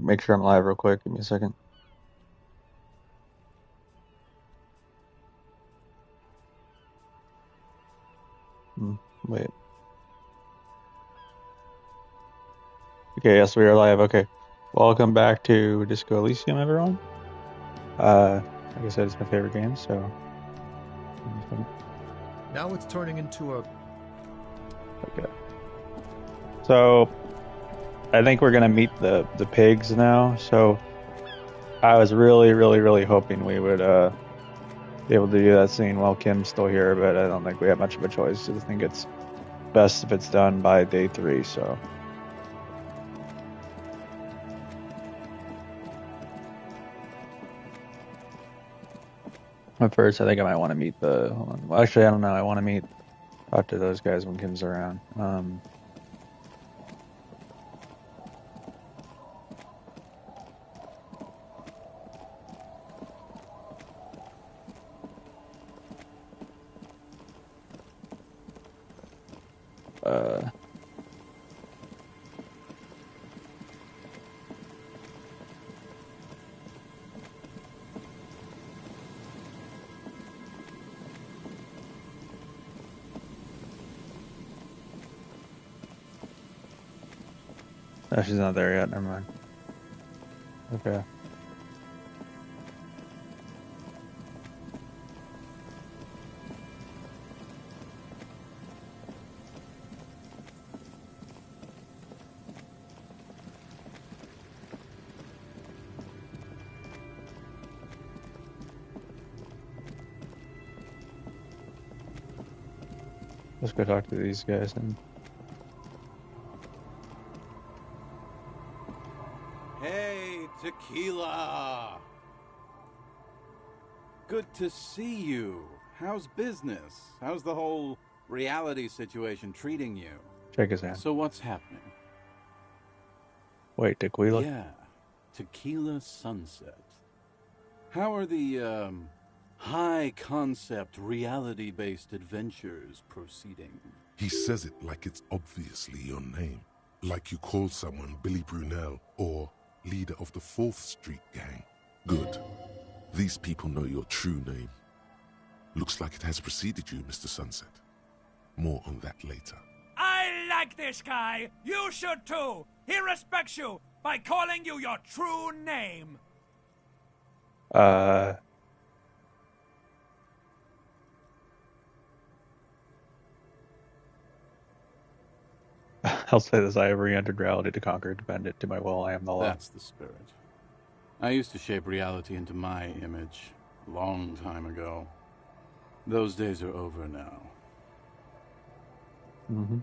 make sure I'm live real quick. Give me a second. Wait. Okay, yes, we are live. Okay. Welcome back to Disco Elysium, everyone. Like I said, it's my favorite game, so. Now it's turning into a. Okay. So, I think we're gonna meet the pigs now. So, I was really hoping we would be able to do that scene while Kim's still here, but I don't think we have much of a choice. I think it's best if it's done by day 3. So. At first, I think I might want to meet the. Hold on. Well, actually, I don't know. I want to talk to those guys when Kim's around. Uh, no, she's not there yet. Never mind. Okay. Let's go talk to these guys then. Hey, Tequila! Good to see you. How's business? How's the whole reality situation treating you? Check his hand. So what's happening? Wait, Tequila? Yeah, Tequila Sunset. How are the, high-concept, reality-based adventures proceeding? He says it like it's obviously your name. Like you call someone Billy Brunel or leader of the 4th Street Gang. Good. These people know your true name. Looks like it has preceded you, Mr. Sunset. More on that later. I like this guy. You should too. He respects you by calling you your true name. I'll say this: I have re-entered reality to conquer, to bend it to my will. I am the law. That's the spirit. I used to shape reality into my image a long time ago. Those days are over now. Mm-hmm.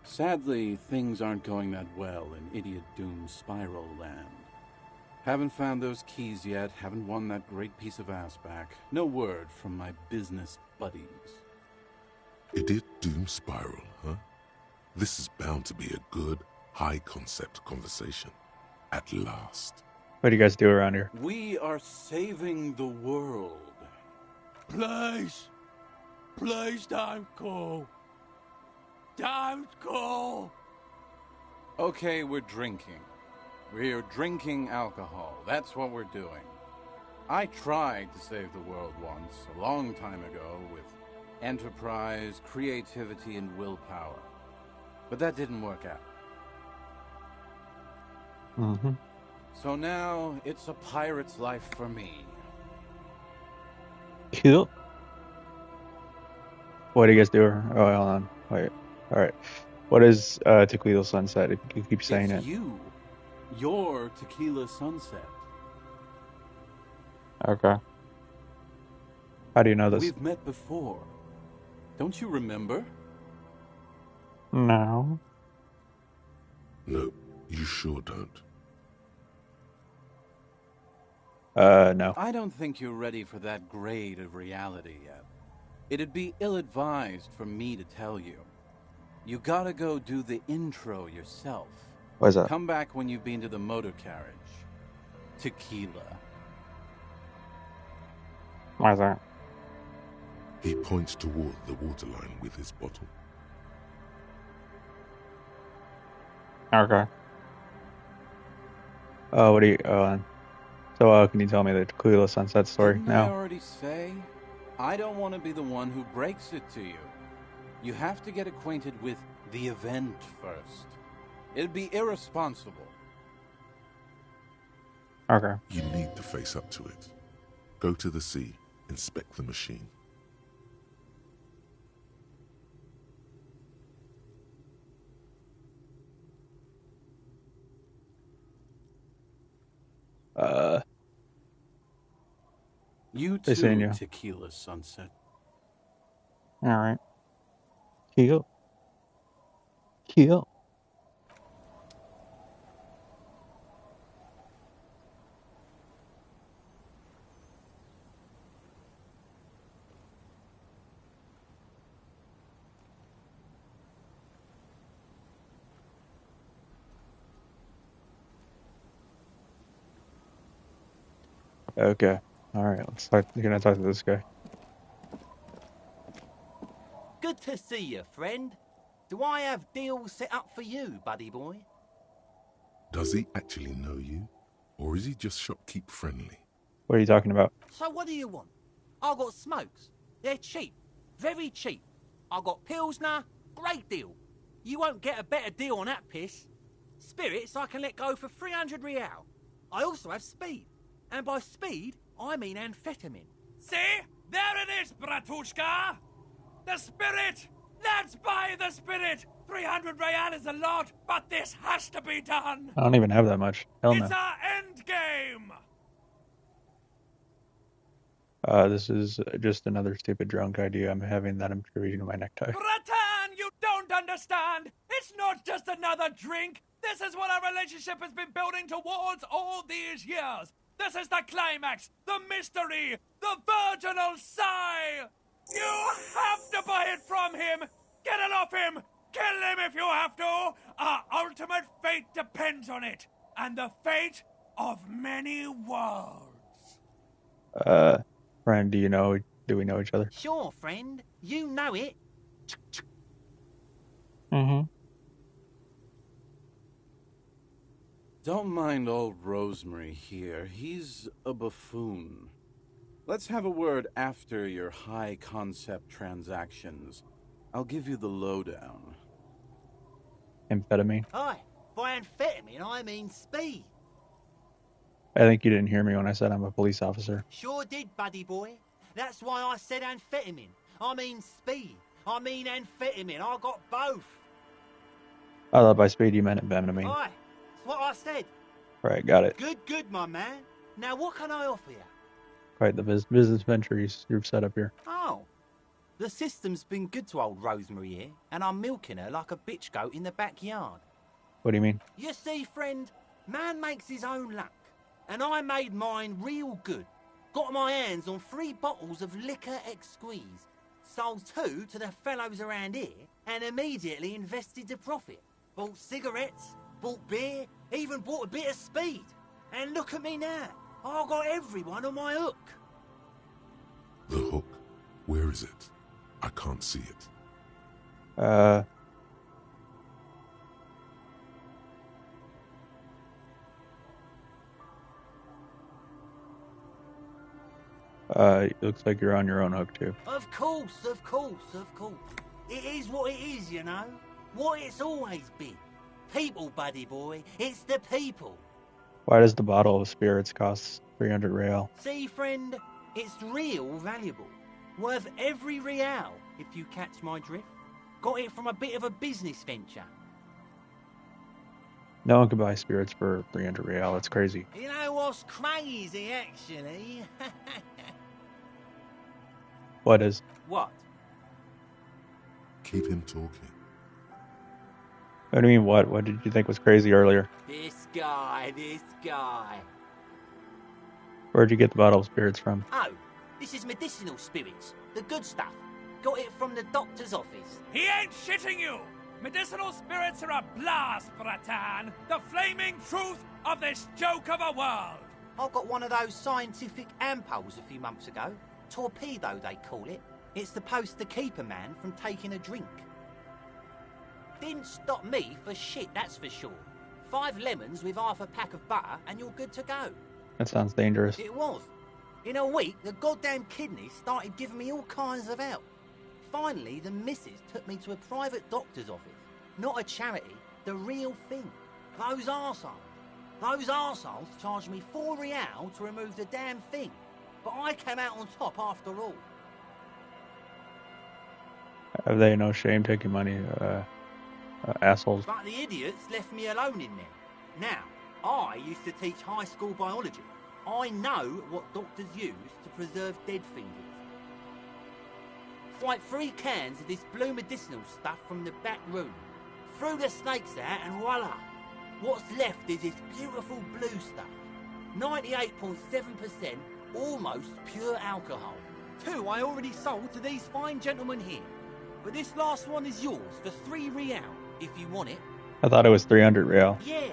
Sadly, things aren't going that well in Idiot Doom's Spiral Land. Haven't found those keys yet, haven't won that great piece of ass back. No word from my business buddies. Idiot Doom Spiral, huh? This is bound to be a good, high-concept conversation. At last. What do you guys do around here? We are saving the world. Please. Please don't go. Don't go. Okay, we're drinking. We're drinking alcohol. That's what we're doing. I tried to save the world once, a long time ago, with enterprise, creativity, and willpower. But that didn't work out. Mm-hmm. So now, it's a pirate's life for me. Cool. What do you guys do? Oh, hold on. Wait. All right. What is Tequila Sunset? You keep saying It's it. you. Your Tequila Sunset. Okay. How do you know this? We've met before. Don't you remember? No. No, you sure don't. No. I don't think you're ready for that grade of reality yet. It'd be ill-advised for me to tell you. You gotta go do the intro yourself. What is that? Come back when you've been to the motor carriage. Tequila. What is that? He points toward the waterline with his bottle. Okay. Oh, what do you? So, can you tell me the Clueless Sunset story Didn't I now? already say? I don't want to be the one who breaks it to you. You have to get acquainted with the event first. It'd be irresponsible. Okay. You need to face up to it. Go to the sea, inspect the machine. Uh, You they seen too, you. Tequila Sunset. All right. Heal. Heal. Okay. All right. Let's talk. You're gonna talk to this guy. Good to see you, friend. Do I have deals set up for you, buddy boy? Does he actually know you? Or is he just shopkeep friendly? What are you talking about? So what do you want? I got smokes. They're cheap. Very cheap. I got Pilsner. Great deal. You won't get a better deal on that piss. Spirits I can let go for 300 real. I also have speed. And by speed, I mean amphetamine. See? There it is, Bratushka! The spirit! Let's buy the spirit! 300 real is a lot, but this has to be done! I don't even have that much. Hell It's no. our end game! This is just another stupid drunk idea I'm having that I'm reading my necktie. Bratan, you don't understand! It's not just another drink! This is what our relationship has been building towards all these years! This is the climax, the mystery, the virginal sigh! You have to buy it from him! Get it off him! Kill him if you have to! Our ultimate fate depends on it! And the fate of many worlds! Uh, Friend, do we know each other? Sure, friend. You know it. Mm-hmm. Don't mind old Rosemary here. He's a buffoon. Let's have a word after your high-concept transactions. I'll give you the lowdown. Amphetamine. Aye, by amphetamine I mean speed. I think you didn't hear me when I said I'm a police officer. Sure did, buddy boy. That's why I said amphetamine. I mean speed. I mean amphetamine. I got both. I thought by speed you meant amphetamine. Aye, that's what I said. Right, got it. Good, my man. Now what can I offer you? Right, the business venture you've set up here. Oh, the system's been good to old Rosemary here, and I'm milking her like a bitch goat in the backyard. What do you mean? You see, friend, man makes his own luck, and I made mine real good. Got my hands on 3 bottles of liquor exquise, sold 2 to the fellows around here, and immediately invested the profit. Bought cigarettes, bought beer, even bought a bit of speed. And look at me now, I got everyone on my hook. The hook. Where is it? I can't see it. It looks like you're on your own hook too. Of course. It is what it is, you know. What it's always been. People, buddy boy. It's the people. Why does the bottle of spirits cost 300 real? See, friend, it's real valuable. Worth every real, if you catch my drift. Got it from a bit of a business venture. No one can buy spirits for 300 real. That's crazy. You know what's crazy, actually? What is? What? Keep him talking. What do you mean, what? What did you think was crazy earlier? This guy. Where'd you get the bottle of spirits from? Oh, this is medicinal spirits. The good stuff. Got it from the doctor's office. He ain't shitting you! Medicinal spirits are a blast, Bratan! The flaming truth of this joke of a world! I got one of those scientific ampoules a few months ago. Torpedo, they call it. It's supposed to keep a man from taking a drink. Didn't stop me for shit, that's for sure. 5 lemons with half a pack of butter and you're good to go. That sounds dangerous. It was. In a week, the goddamn kidneys started giving me all kinds of help. Finally, the missus took me to a private doctor's office. Not a charity, the real thing. Those arseholes charged me 4 real to remove the damn thing. But I came out on top after all. Have they no shame taking money, assholes? But the idiots left me alone in there. Now, I used to teach high school biology. I know what doctors use to preserve dead fingers. Fight 3 cans of this blue medicinal stuff from the back room. Threw the snakes out and voila! What's left is this beautiful blue stuff. 98.7% almost pure alcohol. 2 I already sold to these fine gentlemen here. But this last one is yours for 3 real, if you want it. I thought it was 300 real. Yeah,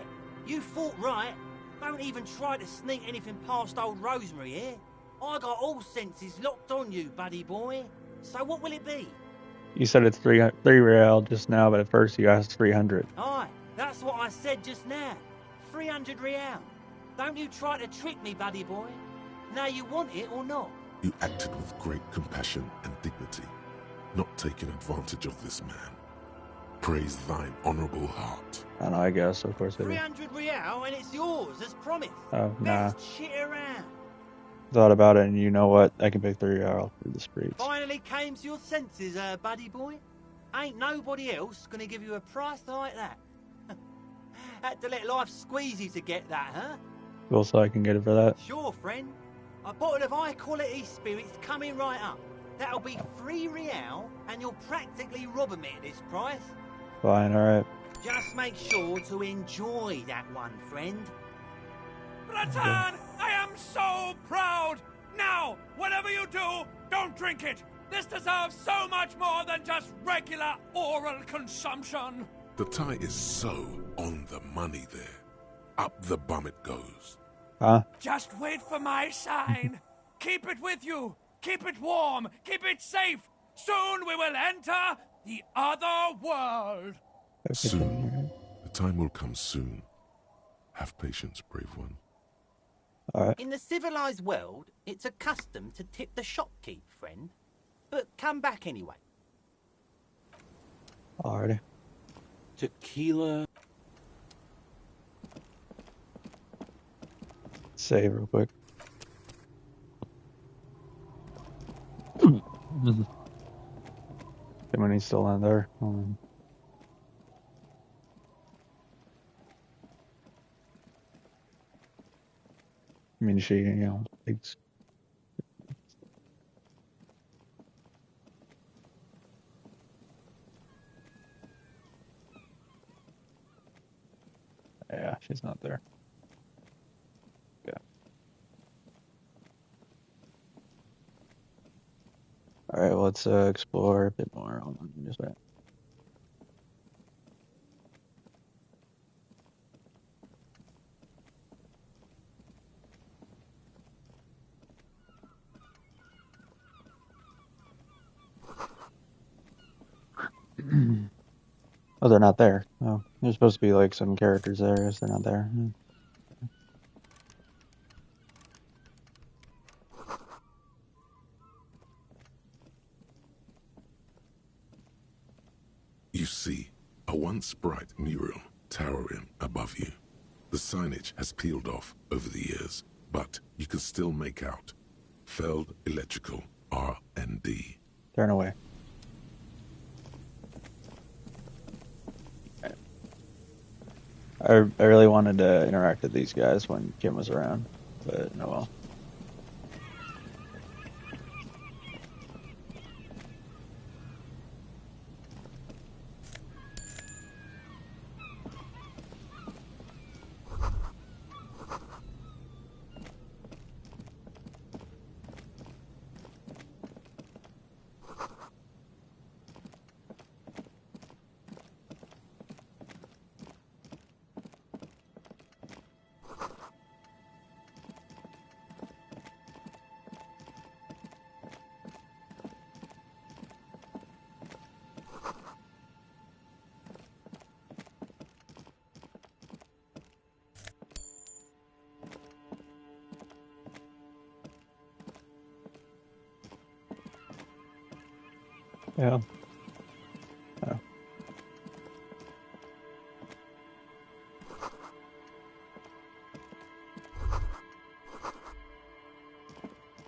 you thought right. Don't even try to sneak anything past old Rosemary here. I got all senses locked on you, buddy boy. So what will it be? You said it's 3 real just now, but at first you asked 300. Aye, that's what I said just now. 300 real. Don't you try to trick me, buddy boy. Now you want it or not? You acted with great compassion and dignity, not taking advantage of this man. Praise thine honourable heart. I don't know, I guess, of course it is. 300 real and it's yours, as promised. Oh, nah. Best shit around. Thought about it, and you know what? I can pay 3 real for the sprees. Finally came to your senses, buddy boy. Ain't nobody else gonna give you a price like that. Had to let life squeeze you to get that, huh? Cool, so I can get it for that. Sure, friend. A bottle of high-quality spirits coming right up. That'll be 3 real, and you're practically robbing me at this price. Fine, alright. Just make sure to enjoy that one, friend. Bratan, I am so proud! Now, whatever you do, don't drink it! This deserves so much more than just regular oral consumption! The tie is so on the money there. Up the bum it goes. Huh? Just wait for my sign. Keep it with you. Keep it warm. Keep it safe. Soon we will enter the other world. Soon. The time will come soon. Have patience, brave one. Alright. In the civilized world, it's a custom to tip the shopkeep, friend. But come back anyway. Alrighty. Tequila. Save real quick. When he's still in there. I mean, she, it's... Yeah, she's not there. Okay. Alright, well, let's explore a bit more. Hold on, just wait. Oh, they're not there. Oh, there's supposed to be like some characters there. I guess they're not there. You see a once bright mural towering above you. The signage has peeled off over the years, but you can still make out Feld Electrical R&D. Turn away. I really wanted to interact with these guys when Kim was around, but no well. Yeah. Oh.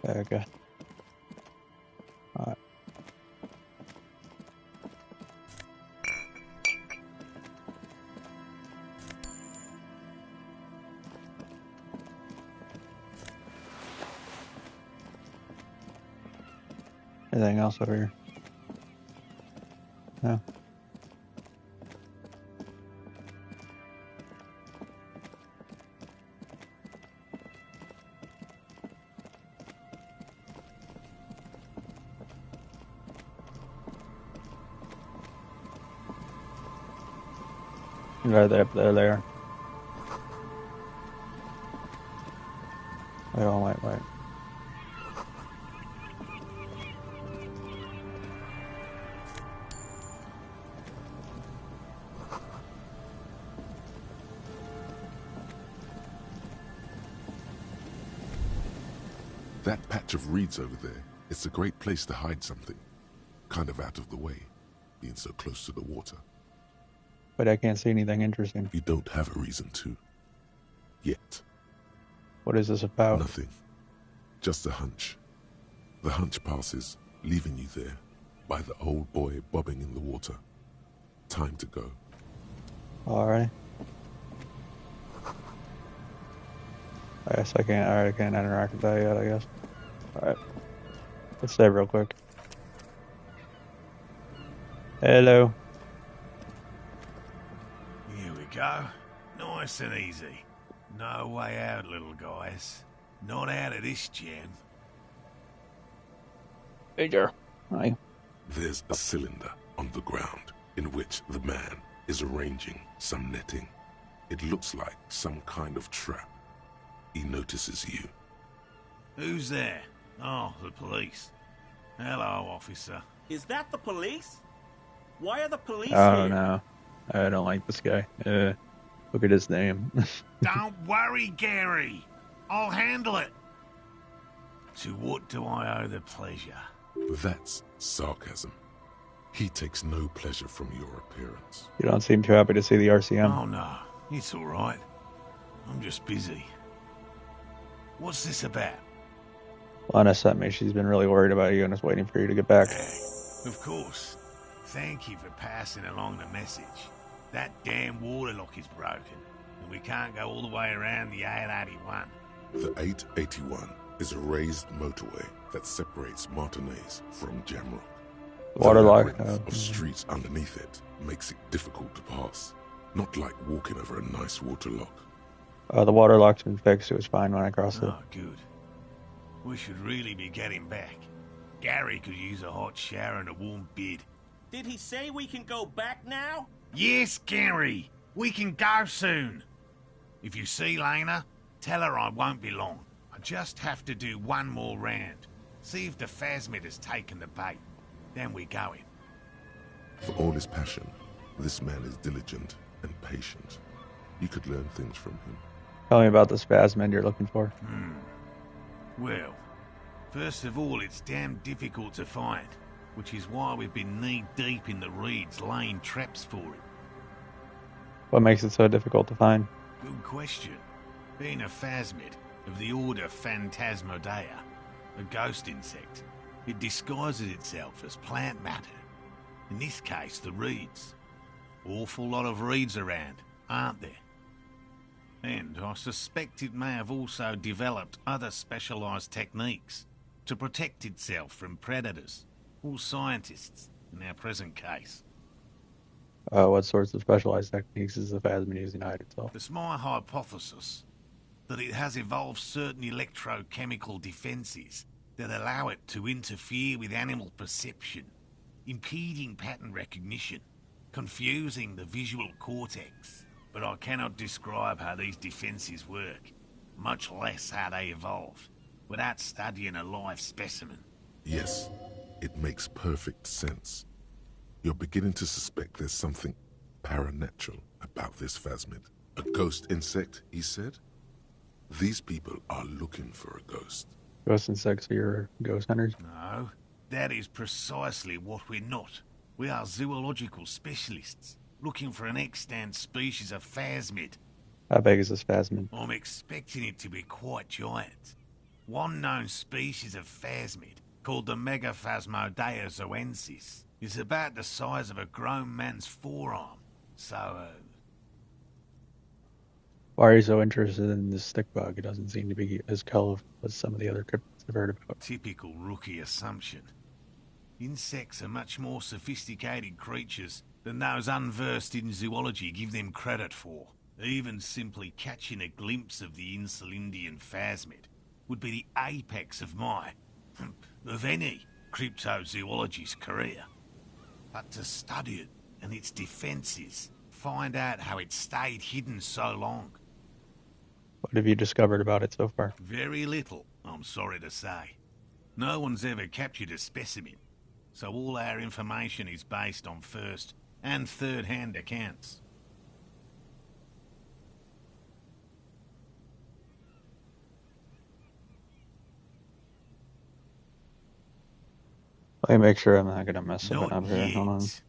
Okay. Alright. Anything else over here? No. Right there, there. Wait. That patch of reeds over there, it's a great place to hide something. Kind of out of the way, being so close to the water. But I can't see anything interesting. You don't have a reason to. Yet. What is this about? Nothing. Just a hunch. The hunch passes, leaving you there, by the old boy bobbing in the water. Time to go. Alright. I guess I can't interact with that yet, I guess. Alright. Let's save real quick. Hello. Here we go. Nice and easy. No way out, little guys. Not out of this jam. Major. Hi. There's a cylinder on the ground in which the man is arranging some netting. It looks like some kind of trap. He notices you. Who's there? Oh, the police. Hello, officer. Is that the police? Why are the police Oh here? no. I don't like this guy. Look at his name. Don't worry, Gary. I'll handle it. To what do I owe the pleasure? That's sarcasm. He takes no pleasure from your appearance. You don't seem too happy to see the RCM. Oh, no. It's all right. I'm just busy. What's this about? Lana sent me. She's been really worried about you and is waiting for you to get back. Of course. Thank you for passing along the message. That damn water lock is broken, and we can't go all the way around the 881. The 881 is a raised motorway that separates Martinez from Jamrock. Water The lock. labyrinth of streets underneath it makes it difficult to pass. Not like walking over a nice water lock. The water lock's been fixed. It was fine when I crossed it. Oh, good. We should really be getting back. Gary could use a hot shower and a warm bed. Did he say we can go back now? Yes, Gary. We can go soon. If you see Lena, tell her I won't be long. I just have to do one more round. See if the Phasmid has taken the bait. Then we're going. For all his passion, this man is diligent and patient. You could learn things from him. Tell me about the Phasmid you're looking for. Well, first of all, it's damn difficult to find, which is why we've been knee-deep in the reeds laying traps for it. What makes it so difficult to find? Good question. Being a Phasmid of the order Phantasmodea, a ghost insect, it disguises itself as plant matter. In this case, the reeds. Awful lot of reeds around, aren't there? And I suspect it may have also developed other specialised techniques to protect itself from predators, or scientists, in our present case. What sorts of specialized techniques is the Phasmid using to hide itself? It's my hypothesis that it has evolved certain electrochemical defences that allow it to interfere with animal perception, impeding pattern recognition, confusing the visual cortex. But I cannot describe how these defences work, much less how they evolved, without studying a live specimen. Yes, it makes perfect sense. You're beginning to suspect there's something paranatural about this Phasmid. A ghost insect, he said? These people are looking for a ghost. Ghost insects are your ghost hunters? No, That is precisely what we're not. We are zoological specialists, looking for an extant species of phasmid. How big is this phasmid? I'm expecting it to be quite giant. One known species of phasmid, called the Megaphasmodeozoensis, is about the size of a grown man's forearm. So, Why are you so interested in this stick bug? It doesn't seem to be as colorful as some of the other cryptids I've heard about. typical rookie assumption. Insects are much more sophisticated creatures than those unversed in zoology give them credit for. Even simply catching a glimpse of the Insulindian phasmid would be the apex of of any cryptozoologist's career. But to study it and its defenses, find out how it stayed hidden so long. What have you discovered about it so far? Very little, I'm sorry to say. No one's ever captured a specimen, so all our information is based on first and third-hand accounts. Let me make sure I'm not gonna mess something Not up here. Hold on. yet.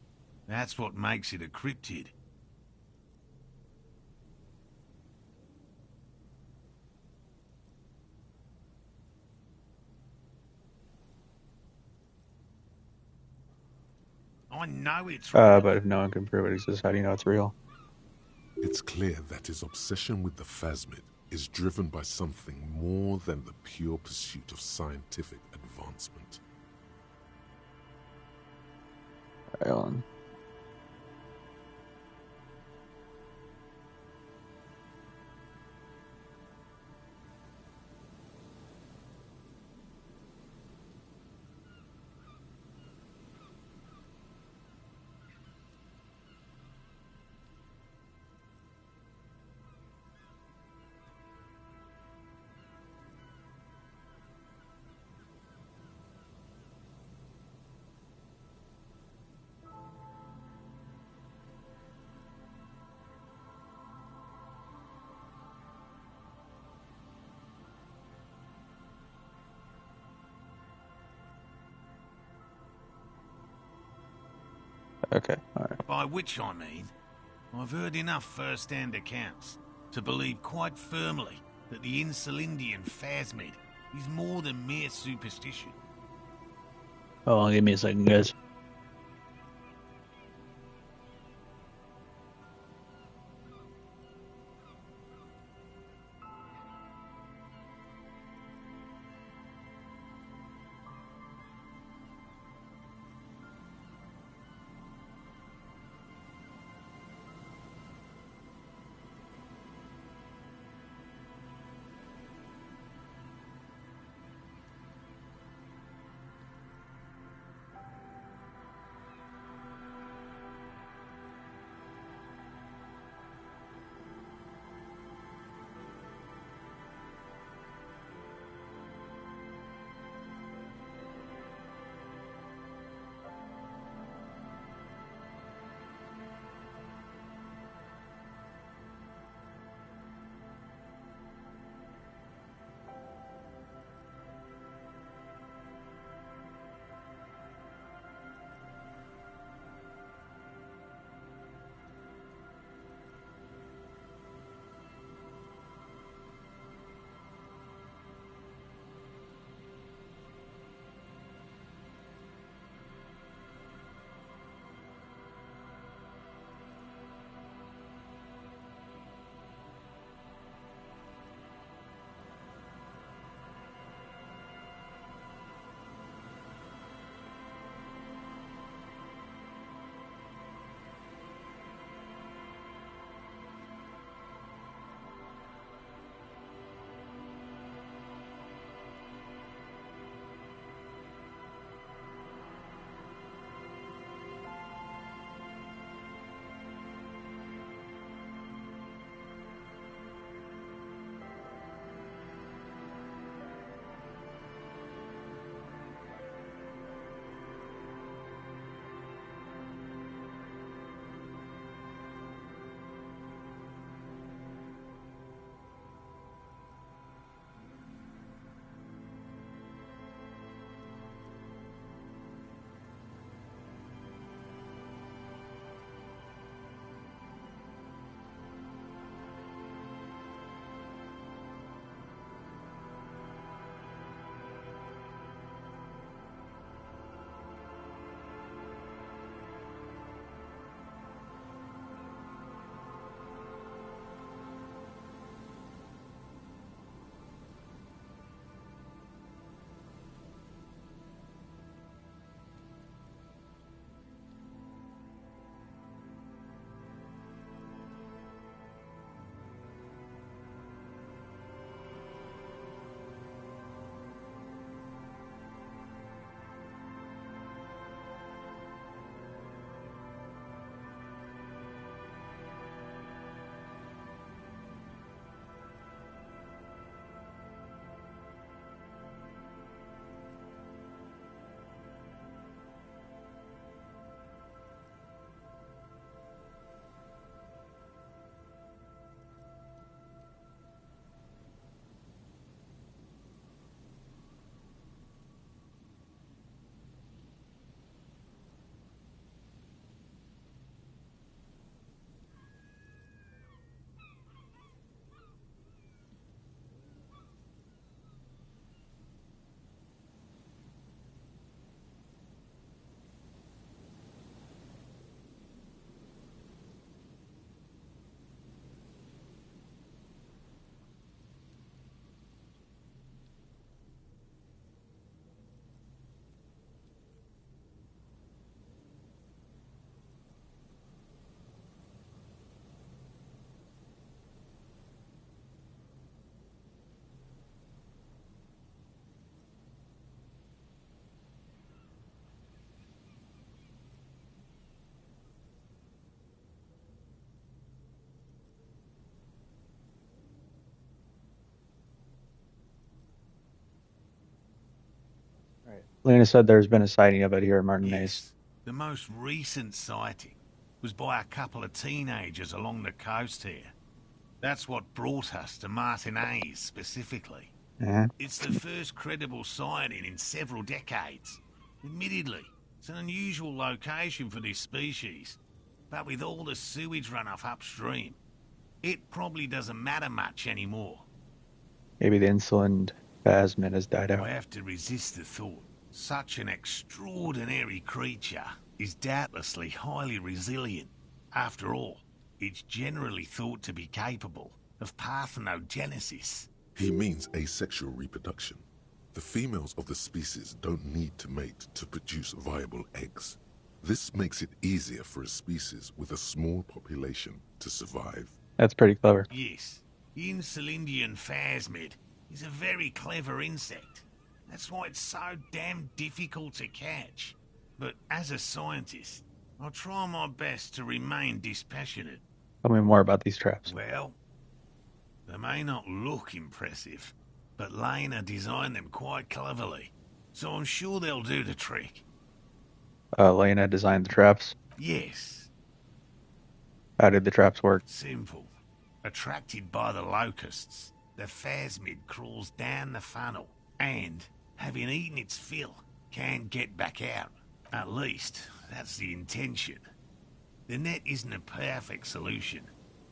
That's what makes it a cryptid. I know it's real. But if no one can prove it exists, how do you know it's real? It's clear that his obsession with the phasmid is driven by something more than the pure pursuit of scientific advancement. Alright, hold on. Okay, alright. By which I mean, I've heard enough first-hand accounts to believe quite firmly that the Insulindian phasmid is more than mere superstition. Hold on, give me a second, guys. Lena said there's been a sighting of it here in Martinez. Yes, the most recent sighting was by a couple of teenagers along the coast here. That's what brought us to Martinez specifically. Yeah. It's the first credible sighting in several decades. Admittedly, it's an unusual location for this species, but with all the sewage runoff upstream, it probably doesn't matter much anymore. Maybe the insulin phasmid has died I out. have to resist the thought. Such an extraordinary creature is doubtlessly highly resilient. After all, it's generally thought to be capable of parthenogenesis. He means asexual reproduction. The females of the species don't need to mate to produce viable eggs. This makes it easier for a species with a small population to survive. That's pretty clever. Yes, the Insulindian phasmid is a very clever insect. That's why it's so damn difficult to catch. But as a scientist, I'll try my best to remain dispassionate. Tell me more about these traps. Well, they may not look impressive, but Lena designed them quite cleverly, so I'm sure they'll do the trick. Lena designed the traps. Yes, How did the traps work? simple. Attracted by the locusts, the phasmid crawls down the funnel and, having eaten its fill, can't get back out. At least, that's the intention. The net isn't a perfect solution,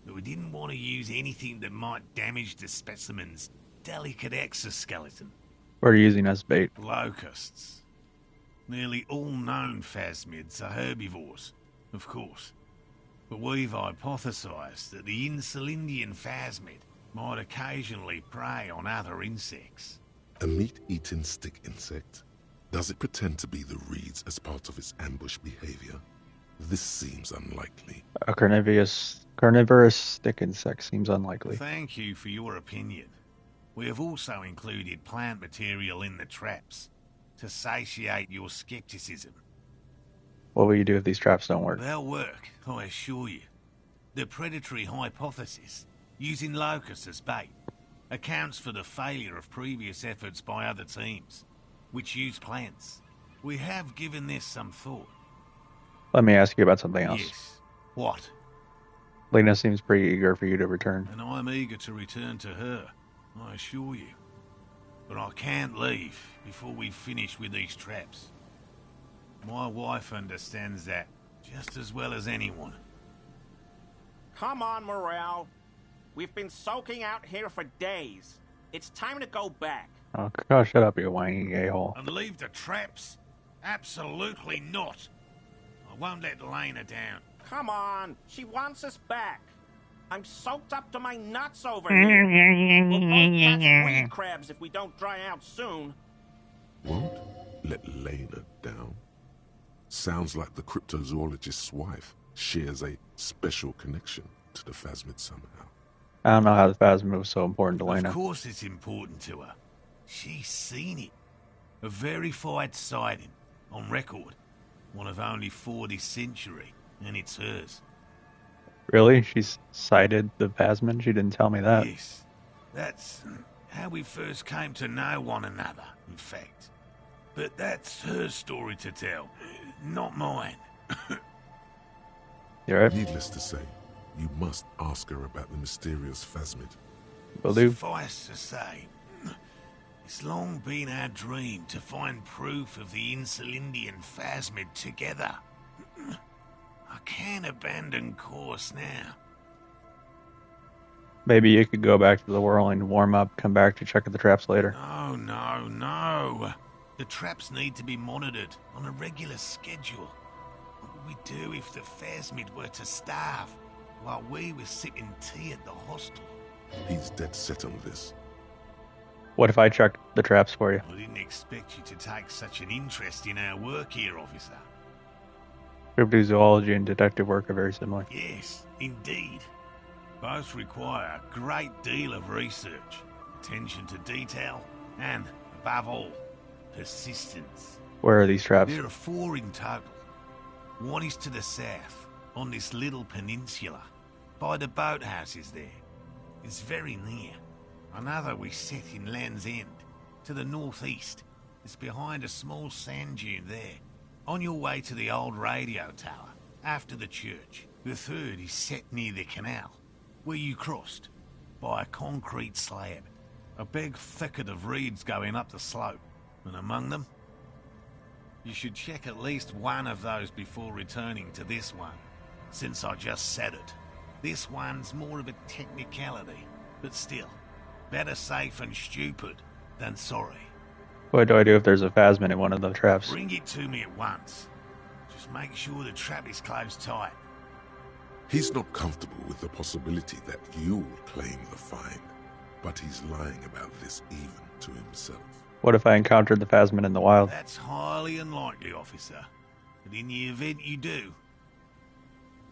but we didn't want to use anything that might damage the specimen's delicate exoskeleton. What are you using as bait? Locusts. Nearly all known phasmids are herbivores, of course. But we've hypothesized that the Insulindian phasmid might occasionally prey on other insects. A meat-eating stick insect? Does it pretend to be the reeds as part of its ambush behavior? This seems unlikely. A carnivorous stick insect seems unlikely. Thank you for your opinion. We have also included plant material in the traps to satiate your skepticism. What will you do if these traps don't work? They'll work, I assure you. The predatory hypothesis, using locusts as bait, accounts for the failure of previous efforts by other teams, which use plants. We have given this some thought. Let me ask you about something else. Yes. What? Lena seems pretty eager for you to return. And I'm eager to return to her, I assure you. But I can't leave before we finish with these traps. My wife understands that just as well as anyone. Come on, Morel. We've been soaking out here for days. It's time to go back. Oh, gosh, shut up, you whiny a-hole. And leave the traps? Absolutely not. I won't let Lena down. Come on, she wants us back. I'm soaked up to my nuts over here. We'll both catch weed crabs if we don't dry out soon. Won't let Lena down? Sounds like the cryptozoologist's wife shares a special connection to the phasmid somehow. I don't know how the phasmid was so important to Lena. Of course it's important to her. She's seen it. A verified sighting, on record. One of only 4 this century, and it's hers. Really? She's sighted the phasmid? She didn't tell me that. Yes. That's how we first came to know one another, in fact. But that's her story to tell, not mine. You alright? Needless to say, you must ask her about the mysterious phasmid. Will do. Suffice to say, it's long been our dream to find proof of the Insulindian phasmid together. I can't abandon course now. Maybe you could go back to the whirling, warm up, come back to check the traps later. No, no, no. The traps need to be monitored on a regular schedule. What would we do if the phasmid were to starve while we were sipping tea at the hostel? He's dead set on this. What if I check the traps for you? I didn't expect you to take such an interest in our work here, officer. Cryptozoology and detective work are very similar. Yes, indeed. Both require a great deal of research, attention to detail, and, above all, persistence. Where are these traps? There are 4 in total. One is to the south, on this little peninsula, by the boathouses there. It's very near. Another we set in Land's End, to the northeast, It's behind a small sand dune there. On your way to the old radio tower, after the church. The third is set near the canal, where you crossed, by a concrete slab. A big thicket of reeds going up the slope, and among them, you should check at least one of those before returning to this one, since I just said it. This one's more of a technicality, but still, better safe and stupid than sorry. What do I do if there's a phasmid in one of the traps? Bring it to me at once. Just make sure the trap is closed tight. He's not comfortable with the possibility that you'll claim the find, but he's lying about this even to himself. What if I encountered the phasmid in the wild? That's highly unlikely, officer. But in the event you do,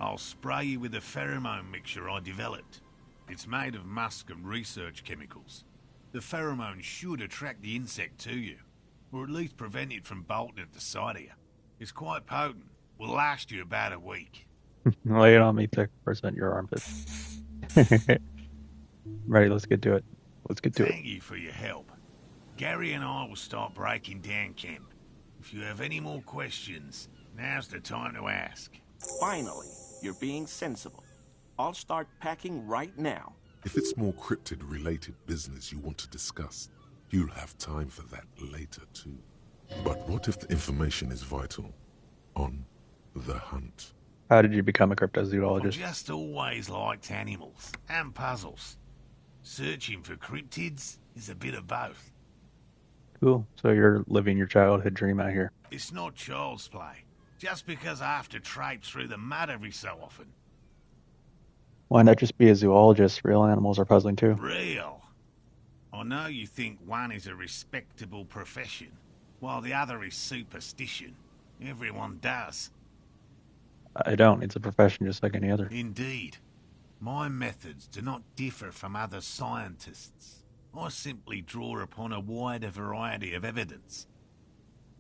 I'll spray you with a pheromone mixture I developed. It's made of musk and research chemicals. The pheromone should attract the insect to you, or at least prevent it from bolting at the sight of you. It's quite potent. Will last you about a week. Lay it on me thick, present your armpit. Ready, let's get to it. Let's get to it. Thank you for your help. Gary and I will start breaking down camp. If you have any more questions, now's the time to ask. Finally, you're being sensible. I'll start packing right now. If it's more cryptid-related business you want to discuss, you'll have time for that later too. But what if the information is vital? On the hunt. How did you become a I've cryptozoologist? just always liked animals and puzzles. Searching for cryptids is a bit of both. Cool. So you're living your childhood dream out here. It's not child's play. Just because I have to traipse through the mud every so often. Why not just be a zoologist? Real animals are puzzling too. Real. I know you think one is a respectable profession, while the other is superstition. Everyone does. I don't. It's a profession just like any other. Indeed. My methods do not differ from other scientists. I simply draw upon a wider variety of evidence.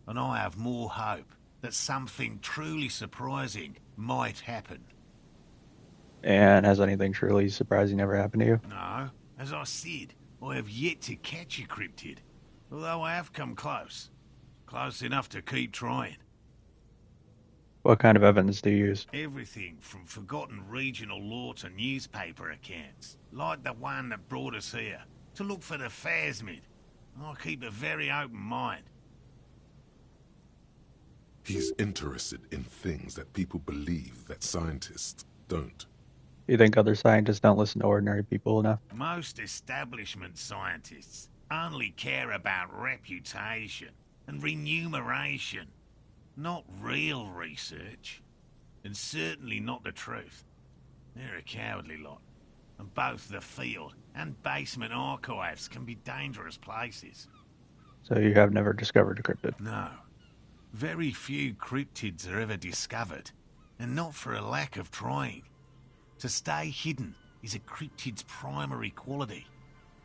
And I have more hope that something truly surprising might happen. And has anything truly surprising ever happened to you? No, as I said, I have yet to catch a cryptid, although I have come close. Close enough to keep trying. What kind of evidence do you use? Everything from forgotten regional lore to newspaper accounts, like the one that brought us here, to look for the phasmid. I keep a very open mind. He's interested in things that people believe that scientists don't. You think other scientists don't listen to ordinary people enough? Most establishment scientists only care about reputation and remuneration, not real research, and certainly not the truth. They're a cowardly lot, and both the field and basement archives can be dangerous places. So you have never discovered a cryptid? No. Very few cryptids are ever discovered, and not for a lack of trying. To stay hidden is a cryptid's primary quality.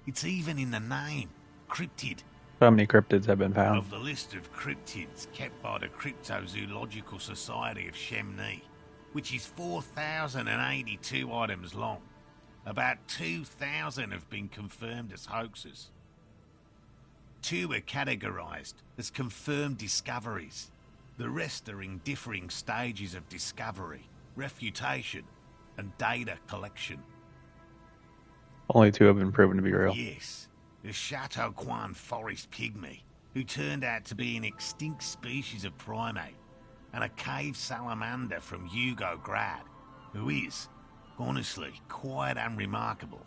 It's even in the name, cryptid. How many cryptids have been found? Of the list of cryptids kept by the Cryptozoological Society of Chemnee, which is 4,082 items long, about 2,000 have been confirmed as hoaxes. 2 are categorized as confirmed discoveries. The rest are in differing stages of discovery, refutation, and data collection. Only 2 have been proven to be real. Yes, the Chateau Quan forest pygmy, who turned out to be an extinct species of primate, and a cave salamander from Hugo Grad, who is, honestly, quite unremarkable.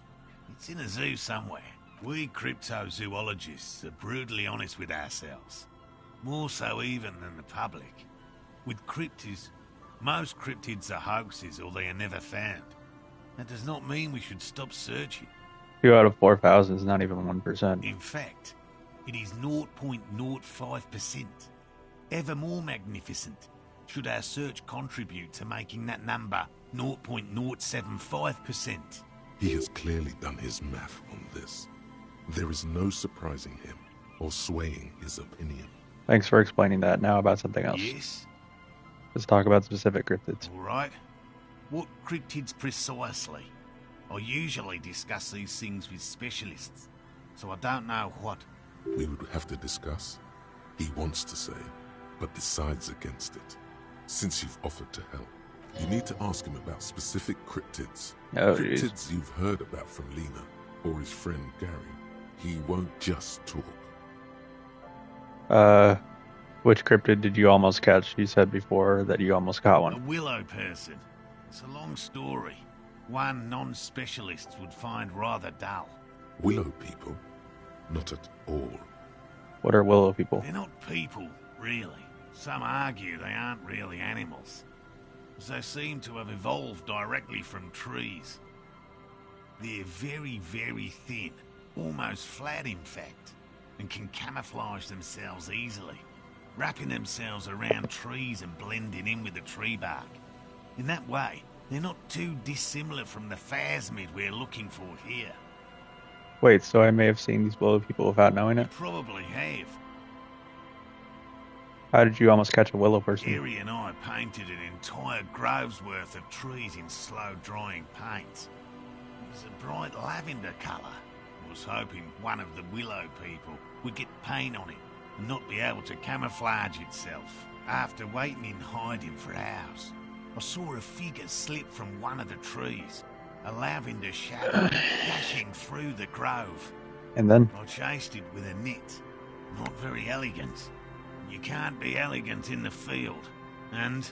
It's in a zoo somewhere. We cryptozoologists are brutally honest with ourselves, more so even than the public. With cryptids, most cryptids are hoaxes or they are never found. That does not mean we should stop searching. 2 out of 4,000 is not even 1%. In fact, it is 0.05%. Ever more magnificent should our search contribute to making that number 0.075%. He has clearly done his math on this. There is no surprising him or swaying his opinion. Thanks for explaining that. Now about something else. Yes? Let's talk about specific cryptids. All right. What cryptids precisely? I usually discuss these things with specialists, so I don't know what. We would have to discuss He wants to say, but decides against it. Since you've offered to help, you need to ask him about specific cryptids. Oh, jeez. Cryptids you've heard about from Lena or his friend Gary. He won't just talk. Which cryptid did you almost catch? You said before that you almost caught A one. willow person. It's a long story. One non-specialist would find rather dull. Willow people? Not at all. What are willow people? They're not people, really. Some argue they aren't really animals, as they seem to have evolved directly from trees. They're very, very thin, almost flat in fact, and can camouflage themselves easily, wrapping themselves around trees and blending in with the tree bark. In that way, they're not too dissimilar from the phasmid we're looking for here. Wait, so I may have seen these willow people without knowing You it? probably have. How did you almost catch a willow person? Gary and I painted an entire grove's worth of trees in slow-drying paints. It was a bright lavender colour. I was hoping one of the willow people would get paint on it and not be able to camouflage itself. After waiting in hiding for hours, I saw a figure slip from one of the trees, a lavender shadow dashing through the grove. And then? I chased it with a net. Not very elegant. You can't be elegant in the field. And,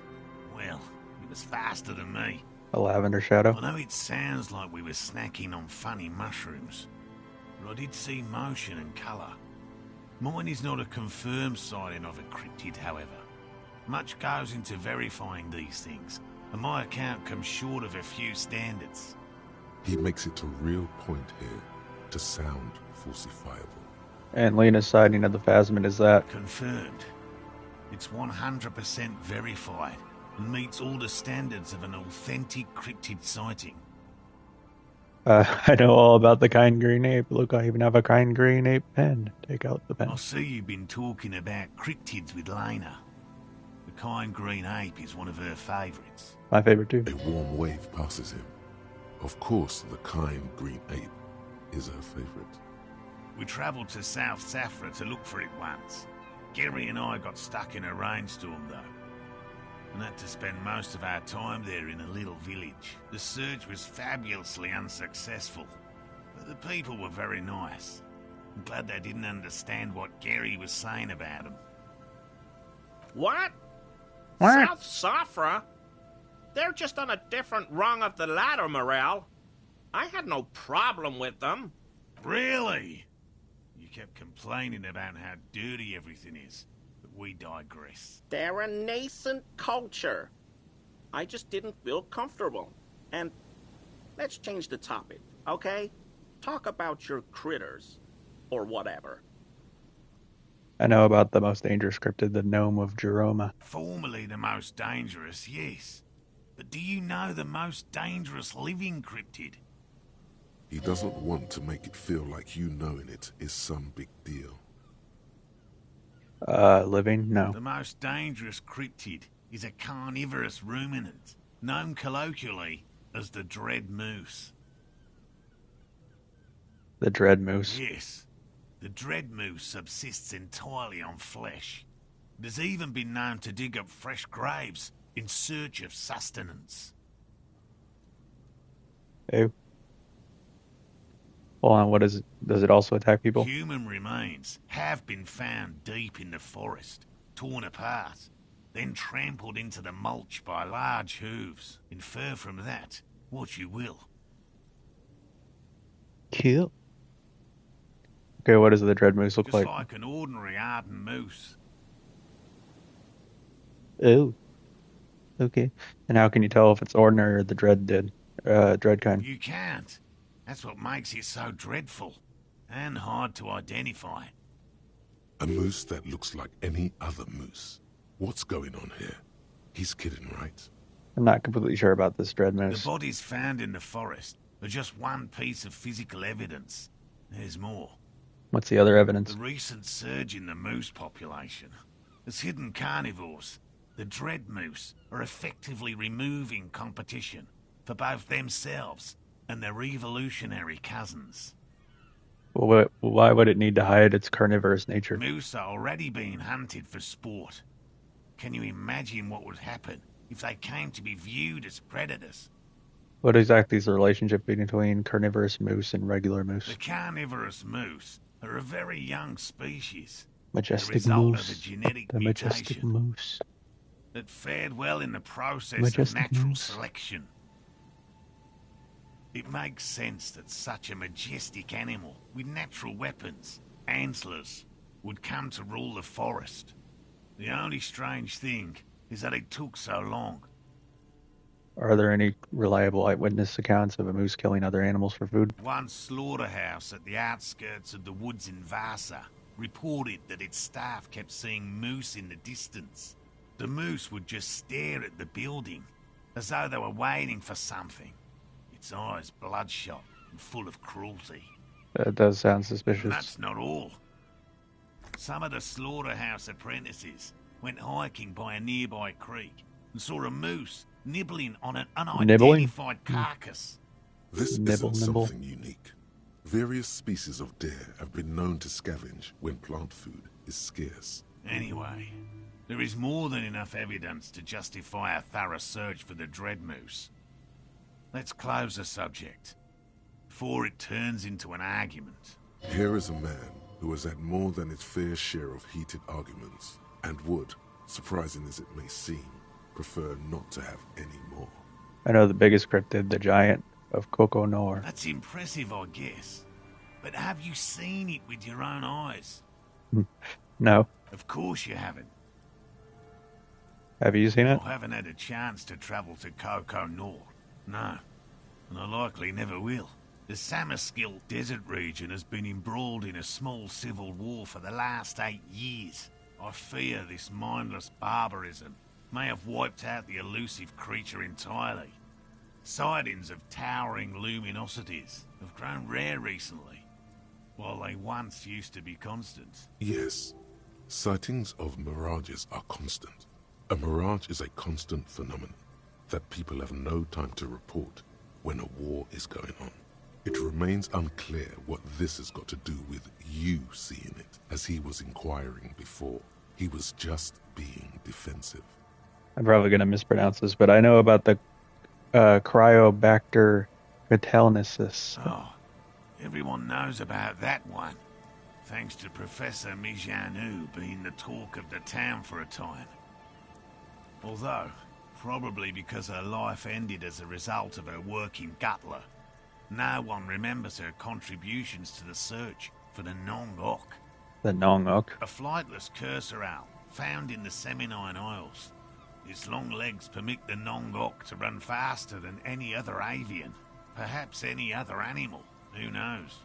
well, it was faster than me. A lavender shadow? I know it sounds like we were snacking on funny mushrooms, but I did see motion and colour. Mine is not a confirmed sighting of a cryptid, however. Much goes into verifying these things, and my account comes short of a few standards. He makes it a real point here to sound falsifiable. And Lena's sighting of the phasmid is that. Confirmed. It's 100% verified and meets all the standards of an authentic cryptid sighting. I know all about the kind green ape. Look, I even have a kind green ape pen. Take out the pen. I see you've been talking about cryptids with Lena. The kind green ape is one of her favourites. My favorite too. A warm wave passes him. Of course, the kind green ape is her favorite. We travelled to South Safra to look for it once. Gary and I got stuck in a rainstorm, though, and had to spend most of our time there in a little village. The search was fabulously unsuccessful, but the people were very nice. I'm glad they didn't understand what Gary was saying about them. What? What? South Safra? They're just on a different rung of the ladder, Morale. I had no problem with them. Really? You kept complaining about how dirty everything is, but we digress. They're a nascent culture. I just didn't feel comfortable. And let's change the topic, okay? Talk about your critters, or whatever. I know about the most dangerous cryptid, the gnome of Jeroma. Formerly the most dangerous, yes. But do you know the most dangerous living cryptid? He doesn't want to make it feel like you knowing it is some big deal. Living? No. The most dangerous cryptid is a carnivorous ruminant, known colloquially as the dread moose. The dread moose. Yes, the dread moose subsists entirely on flesh. It has even been known to dig up fresh graves in search of sustenance. Ew. Hold on, what is it? Does it also attack people? Human remains have been found deep in the forest, torn apart, then trampled into the mulch by large hooves. Infer from that what you will. Kill. Okay, what does the dread moose look Just like? like an ordinary ardent moose. Oh. Okay. And how can you tell if it's ordinary or the dread kind? You can't. That's what makes it so dreadful and hard to identify. A moose that looks like any other moose. What's going on here? He's kidding, right? I'm not completely sure about this dread The moose. bodies found in the forest are just one piece of physical evidence. There's more. What's the other evidence? The recent surge in the moose population has hidden carnivores. The dread moose are effectively removing competition for both themselves and their evolutionary cousins. Why would it need to hide its carnivorous nature? Moose are already being hunted for sport. Can you imagine what would happen if they came to be viewed as predators? What exactly is the relationship between carnivorous moose and regular The moose? carnivorous moose are a very young species, the Majestic result of a moose. genetic The majestic mutation moose. that fared well in the process of Majestic natural moose. selection. It makes sense that such a majestic animal with natural weapons, antlers, would come to rule the forest. The only strange thing is that it took so long. Are there any reliable eyewitness accounts of a moose killing other animals for food? One slaughterhouse at the outskirts of the woods in Vasa reported that its staff kept seeing moose in the distance. The moose would just stare at the building, as though they were waiting for something. Its eyes bloodshot and full of cruelty. That does sound And suspicious. that's not all. Some of the slaughterhouse apprentices went hiking by a nearby creek and saw a moose nibbling on an unidentified carcass. This Nibble, isn't nibble. something unique. Various species of deer have been known to scavenge when plant food is scarce. Anyway, there is more than enough evidence to justify a thorough search for the dread moose. Let's close the subject before it turns into an argument. Here is a man who has had more than his fair share of heated arguments and would, surprising as it may seem, prefer not to have any more. I know the biggest cryptid, the giant of Coco Nor. That's impressive, I guess. But have you seen it with your own eyes? No. Of course you haven't. Have you seen it? I haven't had a chance to travel to Coco Nor. No. And I likely never will. The Samaskill desert region has been embroiled in a small civil war for the last 8 years. I fear this mindless barbarism may have wiped out the elusive creature entirely. Sightings of towering luminosities have grown rare recently, while they once used to be constant. Yes, sightings of mirages are constant. A mirage is a constant phenomenon that people have no time to report when a war is going on. It remains unclear what this has got to do with you seeing it, as he was inquiring before. He was just being defensive. I'm probably going to mispronounce this, but I know about the Cryobacter catalnesis. Oh, everyone knows about that one, thanks to Professor Mijanu being the talk of the town for a time. Although, probably because her life ended as a result of her work in Gutler, no one remembers her contributions to the search for the Nong-Ok, The Nong-Ok. a flightless cursor owl found in the Seminine Isles. Its long legs permit the Nong-Ok to run faster than any other avian, perhaps any other animal, who knows.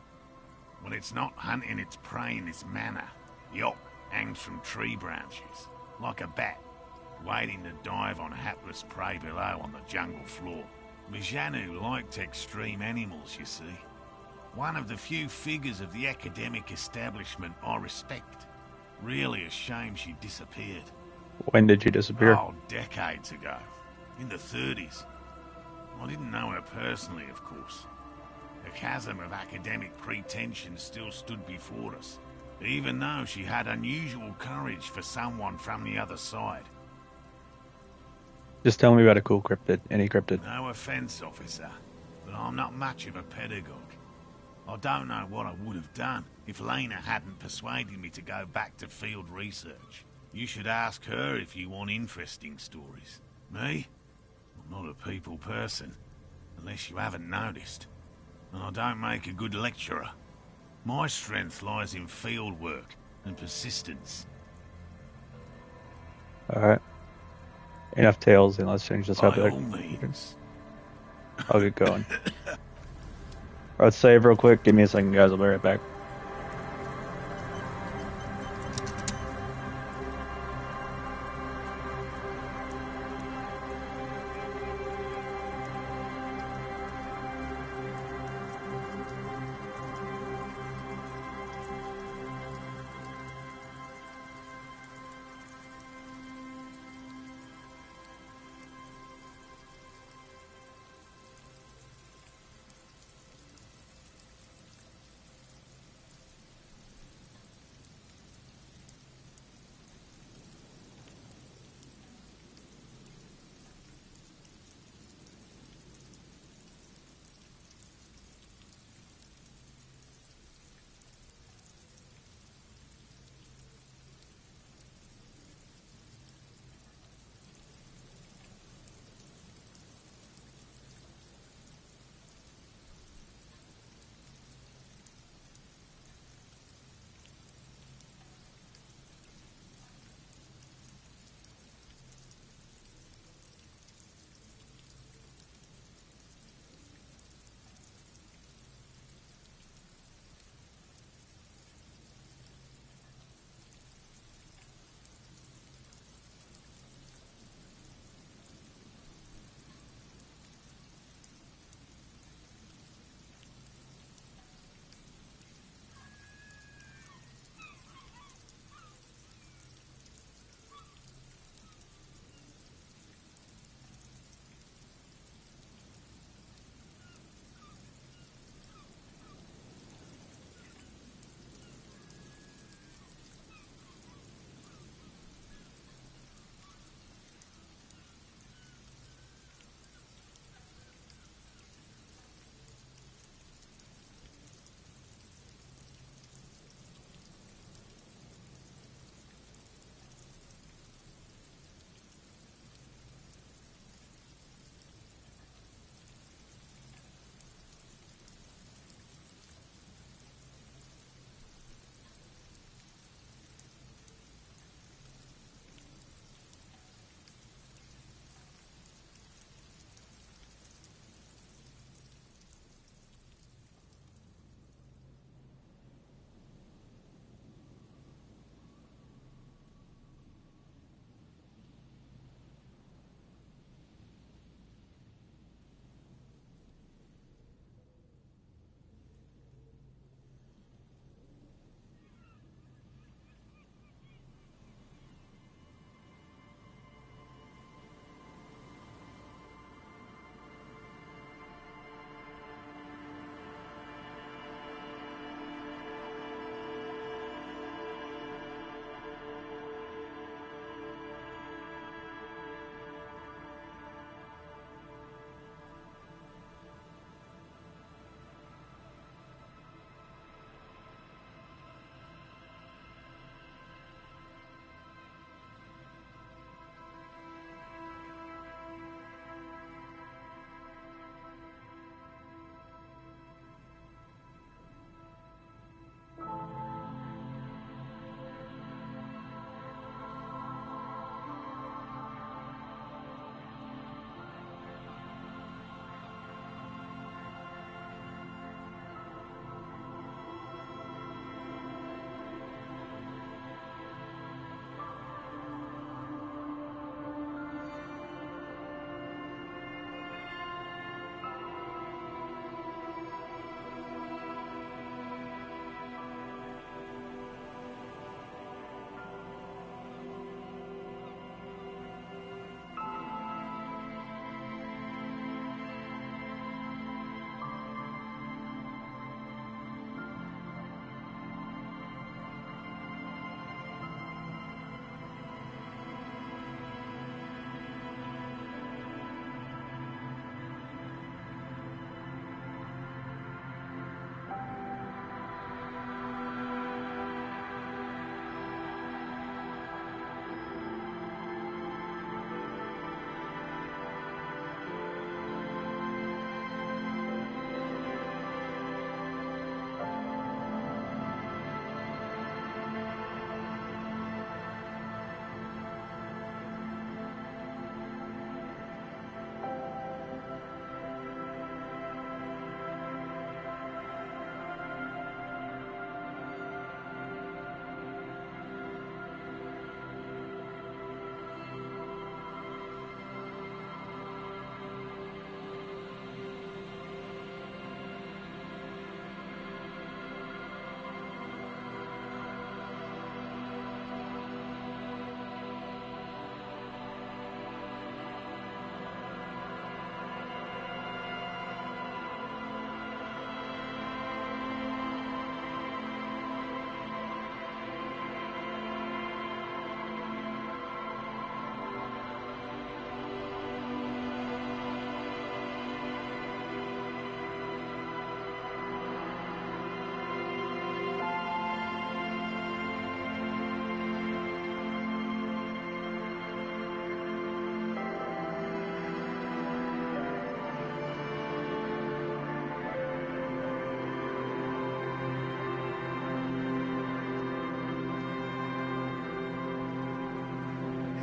When it's not hunting its prey in this manner, the Ok hangs from tree branches, like a bat, waiting to dive on hapless prey below on the jungle floor. Mijanu liked extreme animals, you see. One of the few figures of the academic establishment I respect. Really a shame she disappeared. When did you disappear? Oh, decades ago. In the 30s. I didn't know her personally, of course. The chasm of academic pretension still stood before us, even though she had unusual courage for someone from the other side. Just tell me about a cool cryptid. Any cryptid. No offense, officer, but I'm not much of a pedagogue. I don't know what I would have done if Lena hadn't persuaded me to go back to field research. You should ask her if you want interesting stories. Me? I'm not a people person, unless you haven't noticed. And I don't make a good lecturer. My strength lies in field work and persistence. Alright. Enough tales, and let's change the By subject. all means. I'll get going. Let's save real quick. Give me a second, guys. I'll be right back.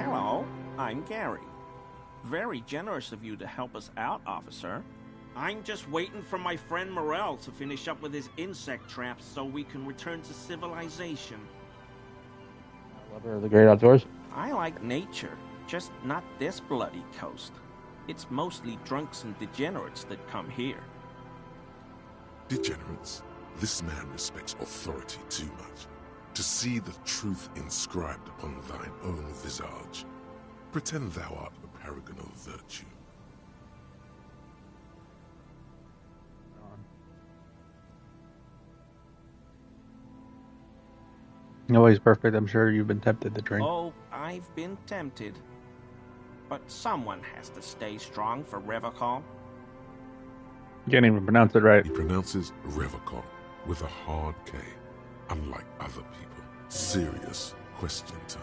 Hello, I'm Gary. Very generous of you to help us out, officer. I'm just waiting for my friend Morel to finish up with his insect traps so we can return to civilization. Lover of the great outdoors. I like nature, just not this bloody coast. It's mostly drunks and degenerates that come here. Degenerates. This man respects authority too much. To see the truth inscribed upon thine own visage. Pretend thou art a paragon of virtue. Nobody's perfect. I'm sure you've been tempted to drink. Oh, I've been tempted. But someone has to stay strong for Revocol. You can't even pronounce it right. He pronounces Revocol with a hard K, unlike other people. Serious question time.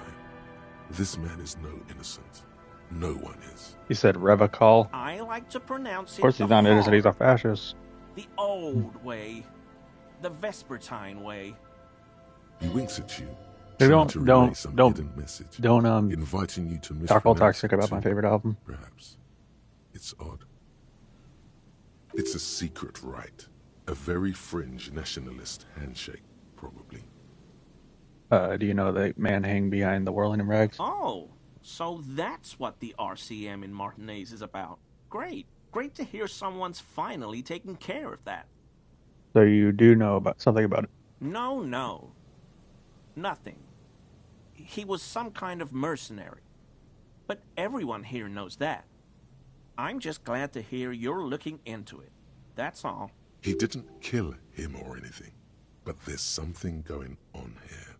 This man is no innocent. No one is. He said Revocol. I like to pronounce it Of course he's the not innocent. He's a hard, fascist. the old way, the Vespertine way. He winks at you. Hey, trying to relay some don't hidden message, talk inviting you to all mispronounce toxic it about my too. favorite album. Perhaps. It's odd. It's a secret rite. A very fringe nationalist handshake, probably. Do you know the man hanging behind the whirling in rags? Oh, so that's what the RCM in Martinez is about. Great. Great to hear someone's finally taking care of that. So you do know about something about it. No. Nothing. He was some kind of mercenary. But everyone here knows that. I'm just glad to hear you're looking into it. That's all. He didn't kill him or anything, but there's something going on here.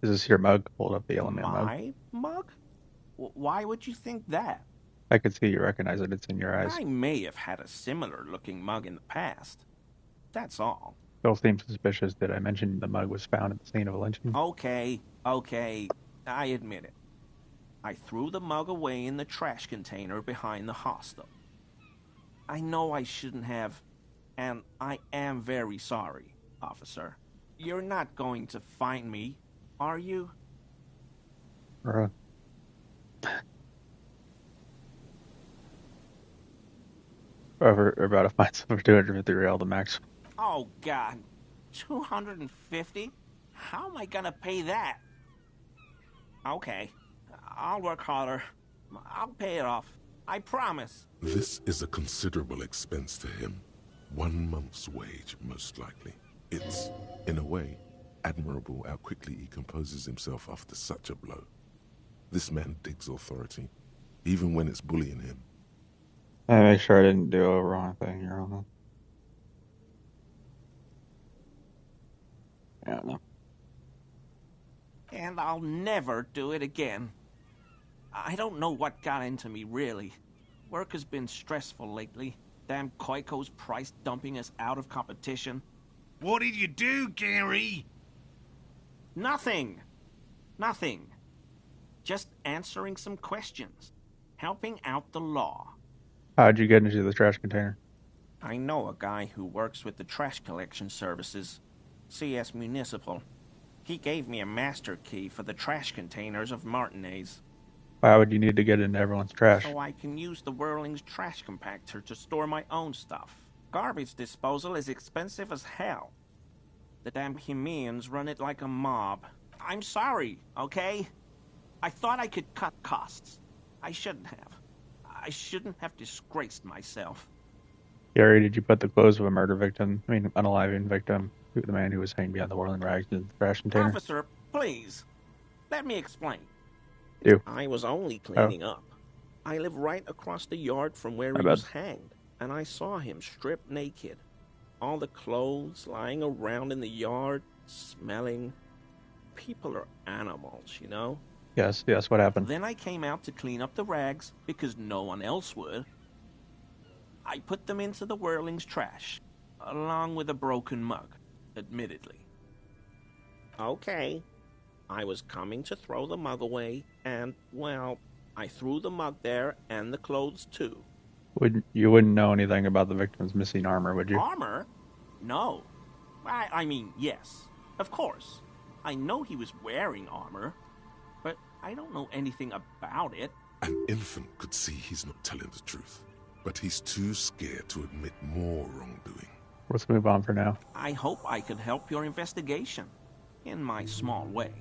Is this your mug? Hold up the element mug. My mug? Why would you think that? I could see you recognize it. It's in your eyes. I may have had a similar looking mug in the past. That's all. Still seems suspicious. Did I mention the mug was found at the scene of a lynching? Okay. I admit it. I threw the mug away in the trash container behind the hostel. I know I shouldn't have, and I am very sorry, officer. You're not going to find me, are you? We're about to find some for 250 real the max. Oh, God. 250? How am I gonna pay that? Okay. I'll work harder. I'll pay it off. I promise. This is a considerable expense to him. 1 month's wage, most likely. It's, in a way, admirable how quickly he composes himself after such a blow. This man digs authority, even when it's bullying him. I make sure I didn't do a wrong thing here on that. Yeah, no. And I'll never do it again. I don't know what got into me, really. Work has been stressful lately. Damn Koiko's price dumping us out of competition. What did you do, Gary? Nothing. Just answering some questions. Helping out the law. How'd you get into the trash container? I know a guy who works with the trash collection services. CS Municipal. He gave me a master key for the trash containers of Martinez. Why would you need to get into everyone's trash? So I can use the Whirling's trash compactor to store my own stuff. Garbage disposal is expensive as hell. The damn Hemians run it like a mob. I'm sorry, okay? I thought I could cut costs. I shouldn't have. I shouldn't have disgraced myself. Gary, did you put the clothes of a murder victim, unaliving victim, the man who was hanging behind the whirling rags in the trash container? Officer, please. Let me explain. Do. I was only cleaning up. I live right across the yard from where he was hanged, and I saw him stripped naked. All the clothes lying around in the yard, smelling. People are animals, you know? Yes, what happened? Then I came out to clean up the rags, because no one else would. I put them into the Whirling's trash, along with a broken mug, admittedly. Okay. I was coming to throw the mug away, and, well, I threw the mug there and the clothes too. You wouldn't know anything about the victim's missing armor, would you? Armor? No. I mean, yes, of course. I know he was wearing armor, but I don't know anything about it. An infant could see he's not telling the truth, but he's too scared to admit more wrongdoing. Let's move on for now. I hope I could help your investigation, in my small way.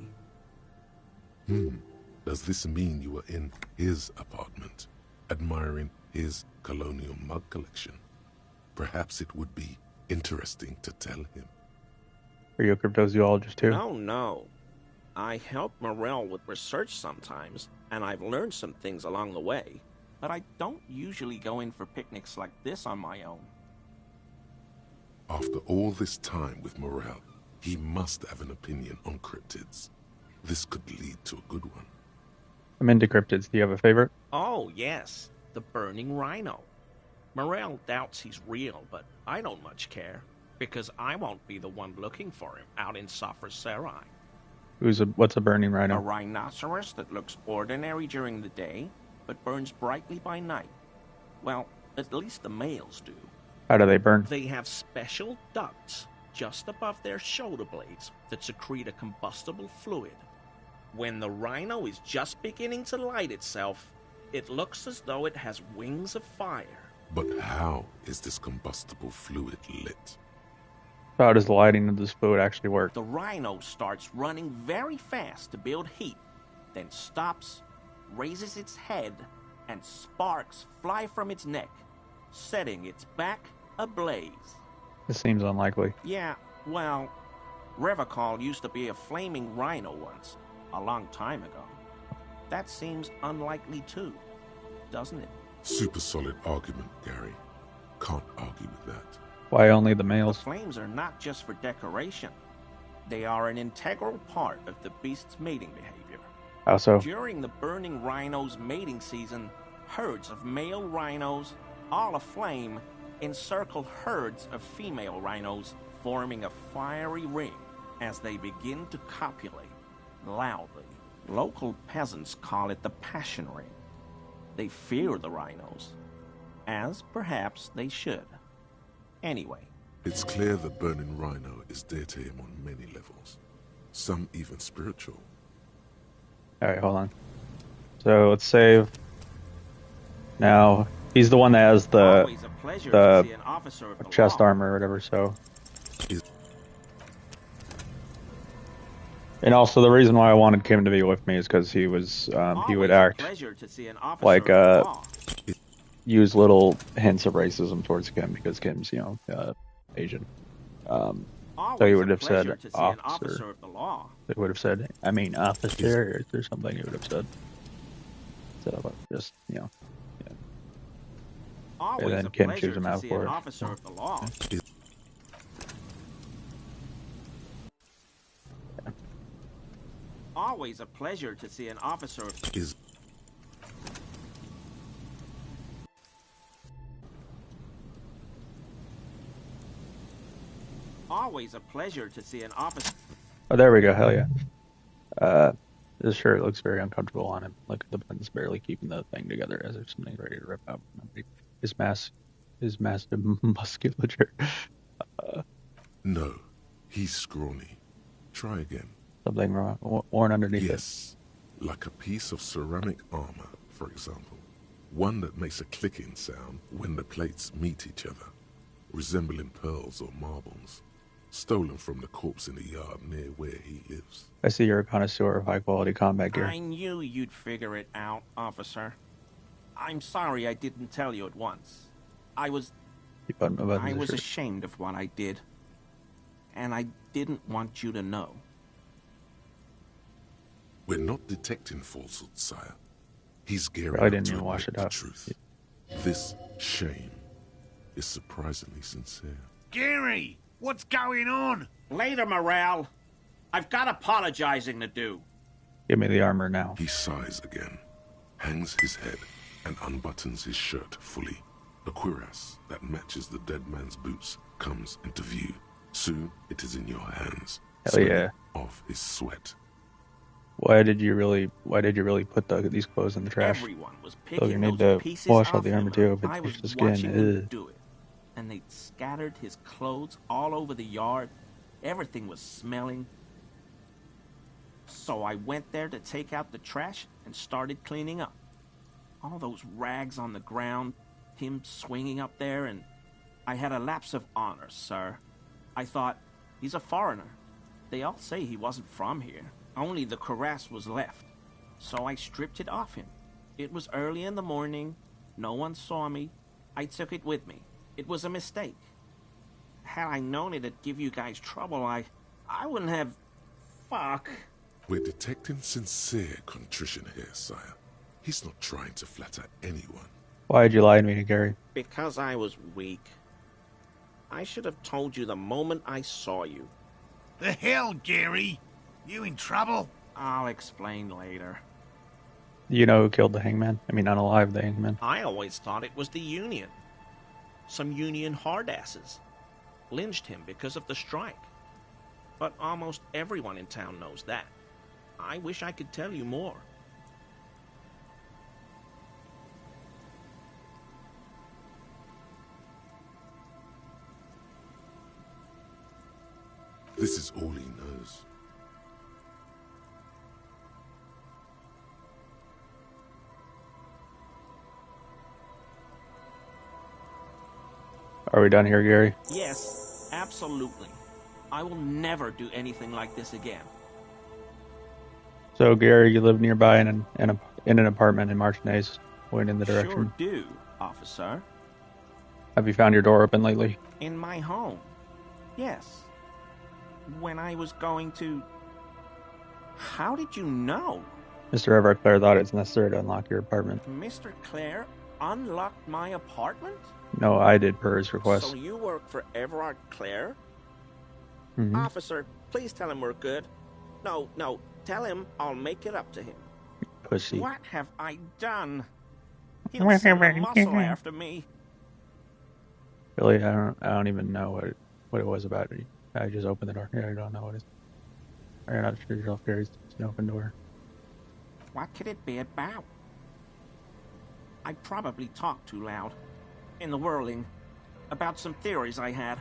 Does this mean you were in his apartment, admiring his colonial mug collection? Perhaps it would be interesting to tell him. Are you a cryptozoologist too? No. I help Morel with research sometimes, and I've learned some things along the way, but I don't usually go in for picnics like this on my own. After all this time with Morel, he must have an opinion on cryptids. This could lead to a good one. I'm into cryptids. Do you have a favorite? Oh, yes, the burning rhino. Morel doubts he's real, but I don't much care, because I won't be the one looking for him out in Safra Serai. What's a burning A rhino? rhinoceros that looks ordinary during the day, but burns brightly by night. Well, at least the males do. How do they burn? They have special ducts just above their shoulder blades that secrete a combustible fluid. When the rhino is just beginning to light itself, it looks as though it has wings of fire. But how is this combustible fluid lit? How does the lighting of this fluid actually work? The rhino starts running very fast to build heat, then stops, raises its head, and sparks fly from its neck, setting its back ablaze. This seems unlikely. Yeah, well, Revacol used to be a flaming rhino once, a long time ago. That seems unlikely too, doesn't it? Super solid argument, Gary. Can't argue with that. Why only the The males? flames are not just for decoration. They are an integral part of the beast's mating behavior. How so? During the burning rhino's mating season, herds of male rhinos, all aflame, encircle herds of female rhinos, forming a fiery ring as they begin to copulate loudly. Local peasants call it the passion ring. They fear the rhinos, as perhaps they should. Anyway, It's clear the burning rhino is dear to him on many levels. Some even spiritual. Alright, hold on. So let's save. Now, he's the one that has always a pleasure to see an officer of the chest law. armor or whatever, so. Is- And also, the reason why I wanted Kim to be with me is because he was, he Always would a act pleasure to see an officer like, of the law. use little hints of racism towards Kim because Kim's, Asian. So he Always would a have said pleasure to see an officer. officer of the law. They would have said, I mean, officer or something. He would have said. So just, Always then a Kim pleasure chews him to out see for an it. officer of the law. Always a pleasure to see an officer of the Is Always a pleasure to see an officer. Oh, there we go. Hell yeah. This shirt looks very uncomfortable on him. Look at the buttons barely keeping the thing together as if something's ready to rip out. His massive musculature. no. He's scrawny. Try again. Something wrong, worn underneath it. Yes. Like a piece of ceramic armor, for example. One that makes a clicking sound when the plates meet each other, resembling pearls or marbles. Stolen from the corpse in the yard near where he lives. I see you're a connoisseur of high quality combat gear. I knew you'd figure it out, officer. I'm sorry I didn't tell you at once. I was ashamed of what I did. And I didn't want you to know. We're not detecting falsehood, sire. He's gearing I up didn't to even wash admit it the up. truth. This shame is surprisingly sincere. Gary, what's going on? Later, Morale. I've got apologizing to do. Give me the armor now. He sighs again, hangs his head, and unbuttons his shirt fully. A cuirass that matches the dead man's boots comes into view. Soon it is in your hands. Hell yeah. Of his sweat. Why did you really put these clothes in the trash? Everyone was So picking you need those to pieces wash all off the him, armor too if and I it's was just the watching them skin. do it. And they'd scattered his clothes all over the yard. Everything was smelling So I went there to take out the trash and started cleaning up. All those rags on the ground, him swinging up there, and I had a lapse of honor, sir. I thought, he's a foreigner. They all say he wasn't from here. Only the cuirass was left. So I stripped it off him. It was early in the morning. No one saw me. I took it with me. It was a mistake. Had I known it'd give you guys trouble, I wouldn't have... Fuck. We're detecting sincere contrition here, sire. He's not trying to flatter anyone. Why'd you lie to me, Gary? Because I was weak. I should have told you the moment I saw you. The hell, Gary? You in trouble? I'll explain later. You know who killed the hangman? I mean, unalive the hangman. I always thought it was the Union. Some Union hardasses. Lynched him because of the strike. But almost everyone in town knows that. I wish I could tell you more. This is all he knows. Are we done here, Gary? Yes, absolutely. I will never do anything like this again. So, Gary, you live nearby in an apartment in Martinez, going in the direction. Sure do, officer. Have you found your door open lately? In my home. Yes. When I was going to... How did you know? Mr. Everett Clare thought it's necessary to unlock your apartment. Mr. Clare unlocked my apartment? No, I did per his request. So you work for Everard Clare? Mm-hmm. Officer, please tell him we're good. No, tell him I'll make it up to him. Pussy. What have I done? He'll send a muscle after me. Really, I don't even know what it was about. I just opened the door. Yeah, I don't know what it is. You're not sure yourself, Gary. It's an open door. What could it be about? I probably talked too loud. In the whirling. About some theories I had.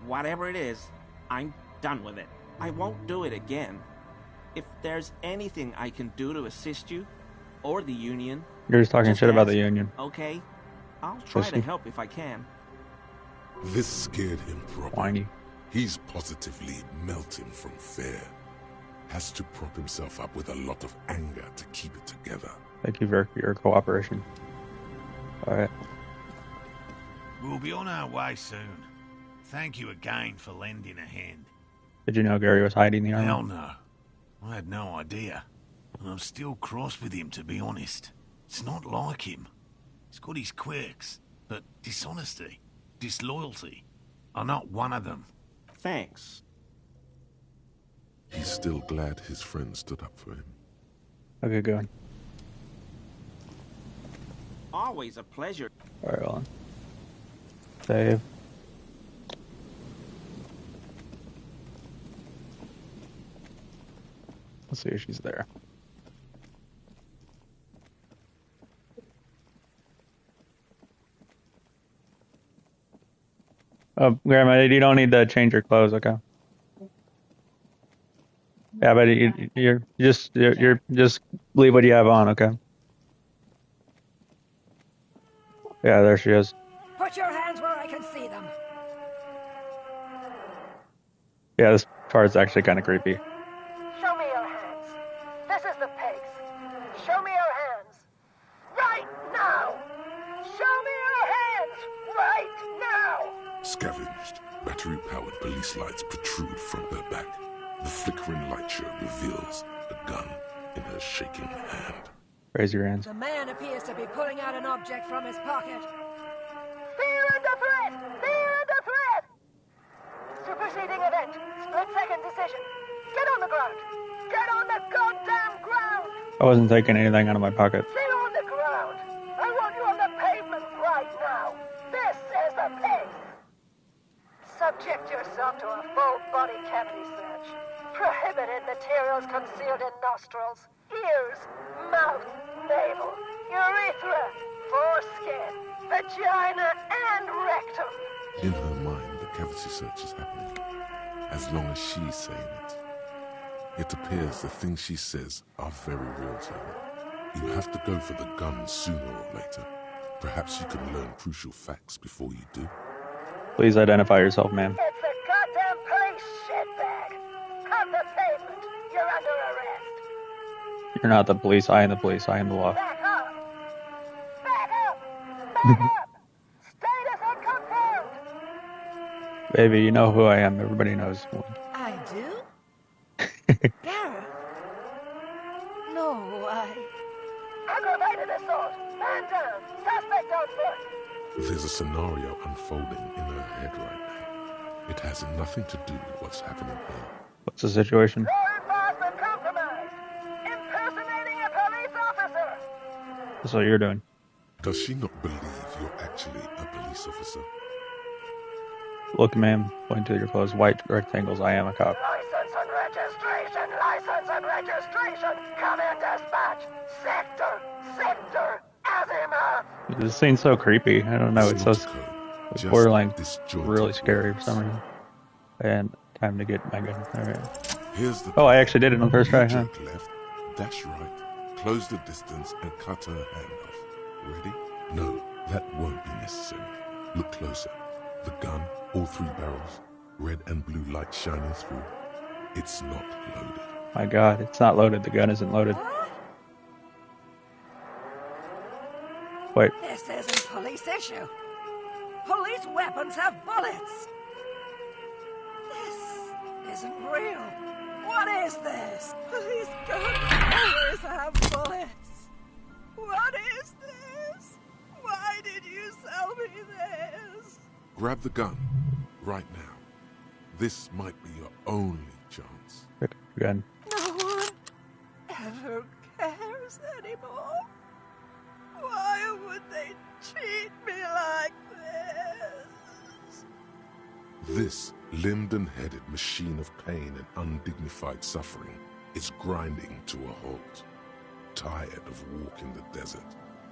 Whatever it is, I'm done with it. I won't do it again. If there's anything I can do to assist you, or the Union... You're just talking shit about ask, the Union. Okay? I'll try Pussy. to help if I can. This scared him proper. Whiny. He's positively melting from fear. Has to prop himself up with a lot of anger to keep it together. Thank you for your cooperation. Alright. We'll be on our way soon. Thank you again for lending a hand. Did you know Gary was hiding the armor? Hell no. I had no idea. And I'm still cross with him, to be honest. It's not like him. He's got his quirks, but dishonesty, disloyalty are not one of them. Thanks. He's still glad his friend stood up for him. Okay, go on. Always a pleasure. Alright, hold on. Save. Let's see if she's there. Oh, Grandma, you don't need to change your clothes, okay? Yeah, but you're just leave what you have on, okay? Yeah, there she is. Put your hands where I can see them. Yeah, this part's actually kind of creepy. Show me your hands. This is the pigs. Show me your hands. Right now! Show me your hands! Right now! Scavenged, battery-powered police lights protrude from her back. The flickering light show reveals a gun in her shaking hand. Raise your hands. The man appears to be pulling out an object from his pocket. Fear under threat! Fear under threat! Superseding event. Split-second decision. Get on the ground! Get on the goddamn ground! I wasn't taking anything out of my pocket. Get on the ground! I want you on the pavement right now! This is the place! Subject yourself to a full-body cavity search. Prohibited materials concealed in nostrils, ears, mouth, navel, urethra, foreskin, vagina, and rectum. In her mind, the cavity search is happening. As long as she's saying it. It appears the things she says are very real to her. You have to go for the gun sooner or later. Perhaps you can learn crucial facts before you do. Please identify yourself, ma'am. It's a goddamn police shitbag. Cut the pavement. You're under arrest. You're not the police. I am the police. I am the law. Back up. Back up. Back up. Status unconfirmed. Baby, you know who I am. Everybody knows. I do? Gareth? No, Aggravated assault. Man down. Suspect on foot. There's a scenario unfolding in her head right now. It has nothing to do with what's happening here. What's the situation? Law enforcement compromised. Impersonating a police officer. That's what you're doing. Does she not believe you're actually a police officer? Look, ma'am. Point to your closed white rectangles. I am a cop. License and registration. License and registration. Come in dispatch. Sector. Azimuth. This scene's so creepy. I don't know. It's so not code, it's just borderline disjointed really scary for words. some reason. And time to get my gun. All right. Here's the Oh, I actually did it on the first try, You huh? jerk left, dash right, close the distance and cut her hand off. Ready? No, that won't be necessary. Look closer. The gun, all three barrels, red and blue light shining through. It's not loaded. My God, it's not loaded. The gun isn't loaded. Wait, this isn't police issue. Police weapons have bullets. This isn't real. What is this? Police guns always have bullets. What is this? Why did you sell me this? Grab the gun, right now. This might be your only chance. pick up your gun. No one ever cares anymore. Why would they treat me like this? This limbed and headed machine of pain and undignified suffering is grinding to a halt. Tired of walking the desert,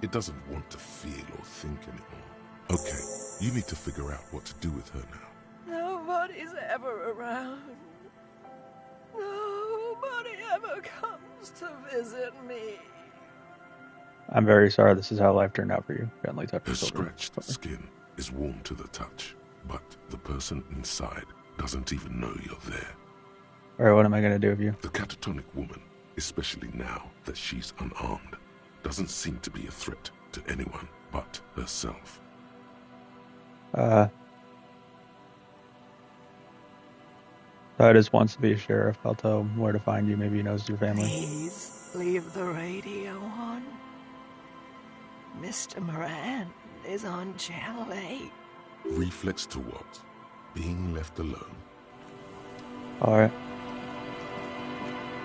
it doesn't want to feel or think anymore. Okay, you need to figure out what to do with her now. Nobody's ever around. Nobody ever comes to visit me. I'm very sorry. This is how life turned out for you. Gently touch Her your shoulder. scratched skin is warm to the touch, but the person inside doesn't even know you're there. All right, what am I gonna do with you? The catatonic woman, especially now that she's unarmed, doesn't seem to be a threat to anyone but herself. Titus wants to be a sheriff. I'll tell him where to find you. Maybe he knows your family. Please leave the radio on. Mr. Moran is on Channel 8. Reflex to what? Being left alone. All right.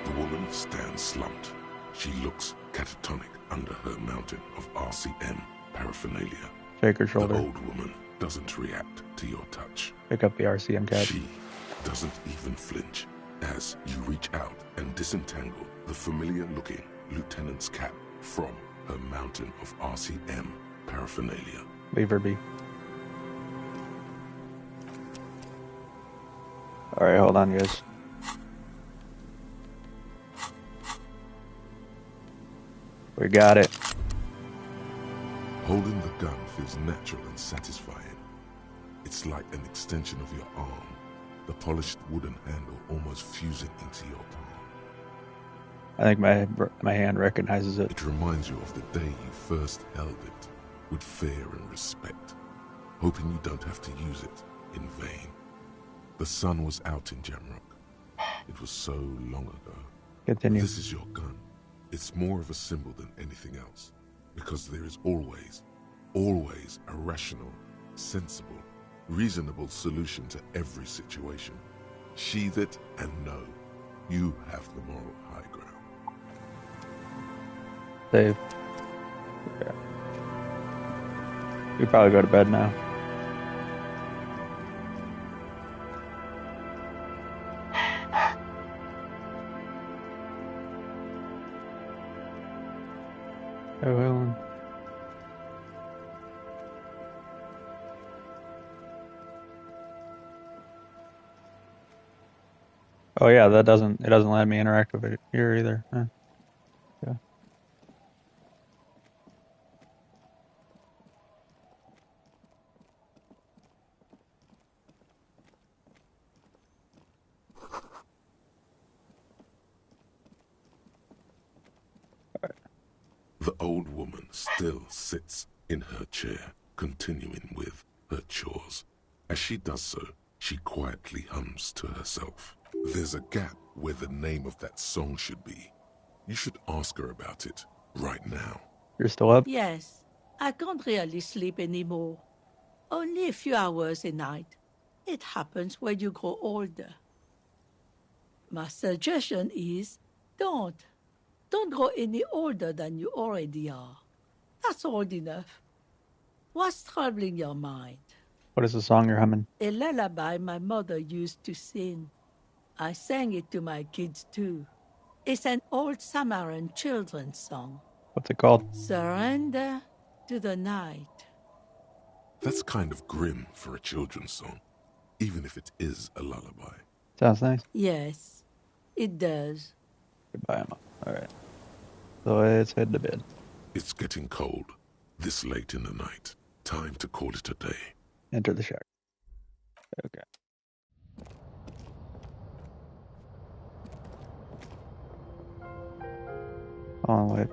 The woman stands slumped. She looks catatonic under her mountain of RCM paraphernalia. Shake her The shoulder. old woman doesn't react to your touch. Pick up the RCM cap. She doesn't even flinch as you reach out and disentangle the familiar-looking lieutenant's cap from her mountain of RCM paraphernalia. Leave her be. All right, hold on, guys. We got it. Holding the gun feels natural and satisfying. It's like an extension of your arm, the polished wooden handle almost fusing into your palm. I think my hand recognizes it. It reminds you of the day you first held it, with fear and respect, hoping you don't have to use it in vain. The sun was out in Jamrock. It was so long ago. Continue. This is your gun. It's more of a symbol than anything else, because there is always a rational, sensible, reasonable solution to every situation. Sheathe it and know you have the moral high ground. Save. Yeah. We probably go to bed now. Oh, Helen. Oh yeah, it doesn't let me interact with it here either. Huh. Yeah. The old woman still sits in her chair, continuing with her chores. As she does so, she quietly hums to herself. There's a gap where the name of that song should be. You should ask her about it right now. You're still up? Yes, I can't really sleep anymore. Only a few hours a night. It happens when you grow older. My suggestion is don't. Don't grow any older than you already are. That's old enough. What's troubling your mind? What is the song you're humming? A lullaby my mother used to sing. I sang it to my kids too. It's an old Samaran children's song. What's it called? Surrender to the night. That's kind of grim for a children's song, even if it is a lullaby. Sounds nice. Yes, it does. Goodbye, Emma. All right. So let's head to bed. It's getting cold, this late in the night. Time to call it a day. Enter the shack. Okay. Oh wait.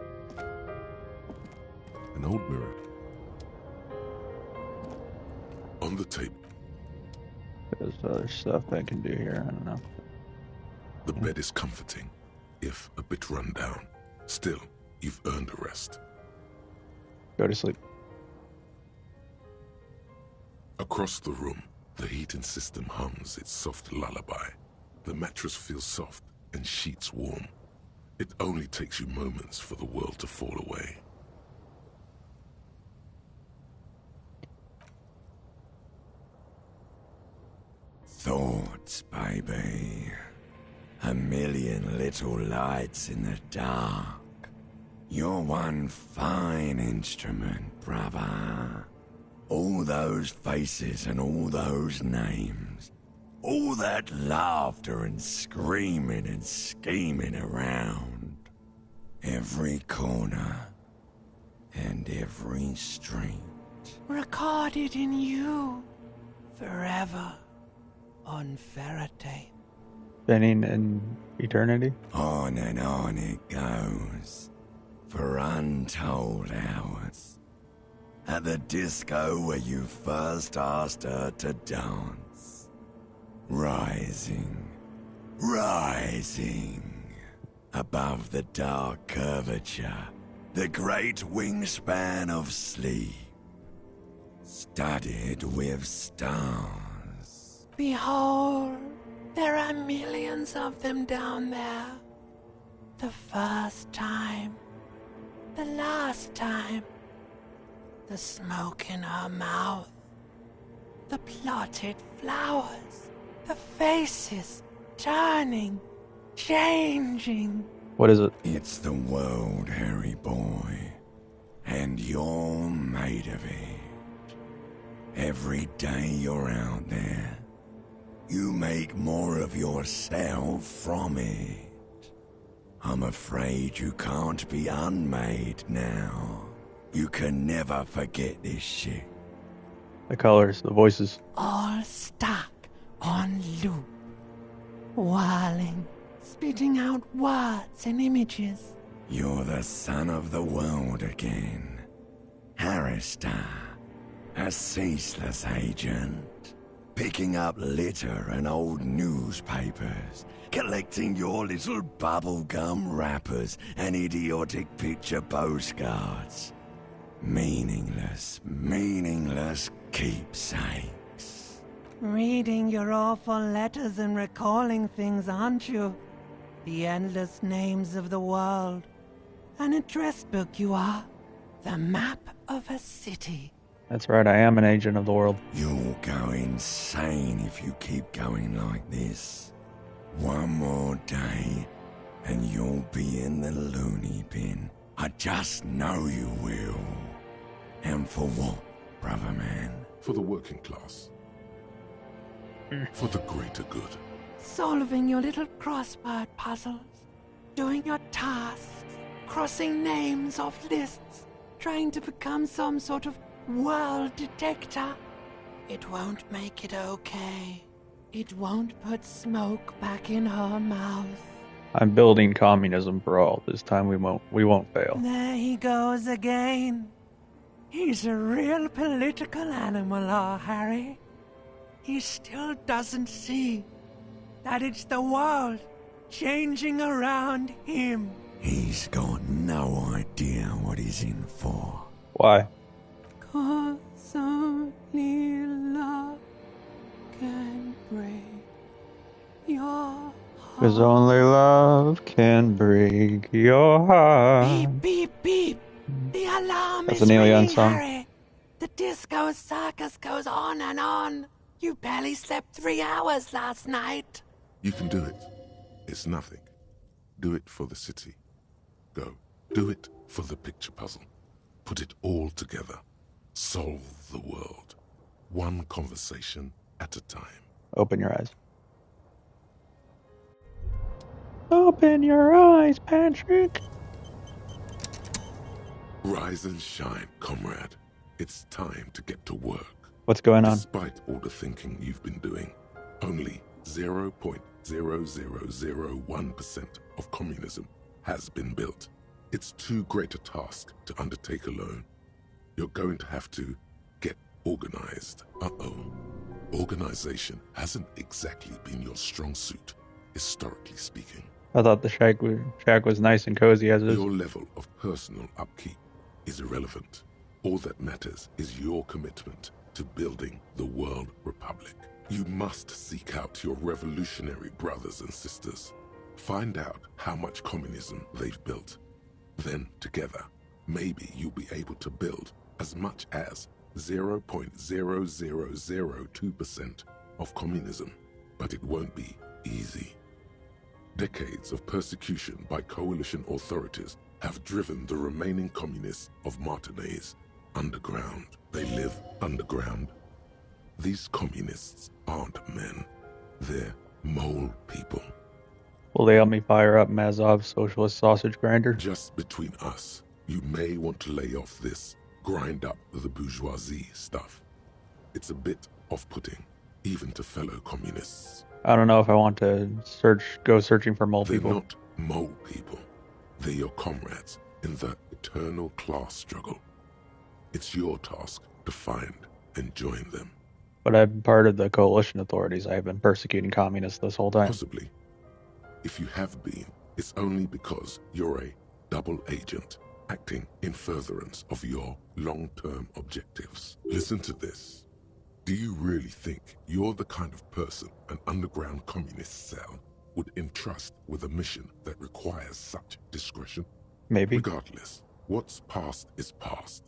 An old mirror. On the table. There's other stuff I can do here. I don't know. The bed is comforting, if a bit run down. Still, you've earned a rest. Go to sleep. Across the room, the heating system hums its soft lullaby. The mattress feels soft and sheets warm. It only takes you moments for the world to fall away. Thoughts, baby. A million little lights in the dark. You're one fine instrument, brother. All those faces and all those names. All that laughter and screaming and scheming around. Every corner and every street. Recorded in you. Forever. On Faraday. Spinning in eternity? On and on it goes. For untold hours. At the disco where you first asked her to dance. Rising. Rising. Above the dark curvature. The great wingspan of sleep. Studded with stars. Behold, there are millions of them down there. The first time. The last time. The smoke in her mouth. The plotted flowers. The faces turning, changing. What is it? It's the world, Harry boy. And you're made of it. Every day you're out there, you make more of yourself from it. I'm afraid you can't be unmade now. You can never forget this shit. The colors, the voices. All stuck on loop. Whirling, spitting out words and images. You're the son of the world again. Harrister, a ceaseless agent. Picking up litter and old newspapers. Collecting your little bubblegum wrappers and idiotic picture postcards. Meaningless, meaningless keepsakes. Reading your awful letters and recalling things, aren't you? The endless names of the world. An address book you are. The map of a city. That's right, I am an agent of the world. You'll go insane if you keep going like this. One more day, and you'll be in the loony bin. I just know you will. And for what, brother man? For the working class. For the greater good. solving your little crossword puzzles, doing your tasks, crossing names off lists, trying to become some sort of world detector. It won't make it okay. It won't put smoke back in her mouth. I'm building communism for all. This time we won't fail. There he goes again. He's a real political animal, our Harry. He still doesn't see that it's the world changing around him. He's got no idea what he's in for. Why? 'Cause only love can break your heart. Because only love can break your heart. Beep, beep, beep. The alarm That's is an Alien ringing, song. Harry. The disco circus goes on and on. You barely slept 3 hours last night. You can do it. It's nothing. Do it for the city. Go. Do it for the picture puzzle. Put it all together. Solve the world. One conversation at a time. Open your eyes. Open your eyes, Patrick. Rise and shine, comrade. It's time to get to work. What's going on? Despite all the thinking you've been doing, only 0.0001% of communism has been built. It's too great a task to undertake alone. You're going to have to get organized. Uh-oh. Organization hasn't exactly been your strong suit, historically speaking. I thought the shack was nice and cozy as is. Your level of personal upkeep is irrelevant. All that matters is your commitment to building the world republic. You must seek out your revolutionary brothers and sisters. Find out how much communism they've built. Then, together, maybe you'll be able to build as much as 0.0002% of communism. But it won't be easy. Decades of persecution by coalition authorities have driven the remaining communists of Martinaise underground. They live underground. These communists aren't men. They're mole people. Will they help me fire up Mazov's socialist sausage grinder? Just between us, you may want to lay off this grind up the bourgeoisie stuff. It's a bit off-putting, even to fellow communists. I don't know if I want to go searching for mole They're people. not mole people. They're your comrades in the eternal class struggle. It's your task to find and join them. But I'm part of the coalition authorities. I've been persecuting communists this whole time. Possibly. If you have been, it's only because you're a double agent acting in furtherance of your long-term objectives. Listen to this. Do you really think you're the kind of person an underground communist cell would entrust with a mission that requires such discretion? Maybe. Regardless, what's past is past.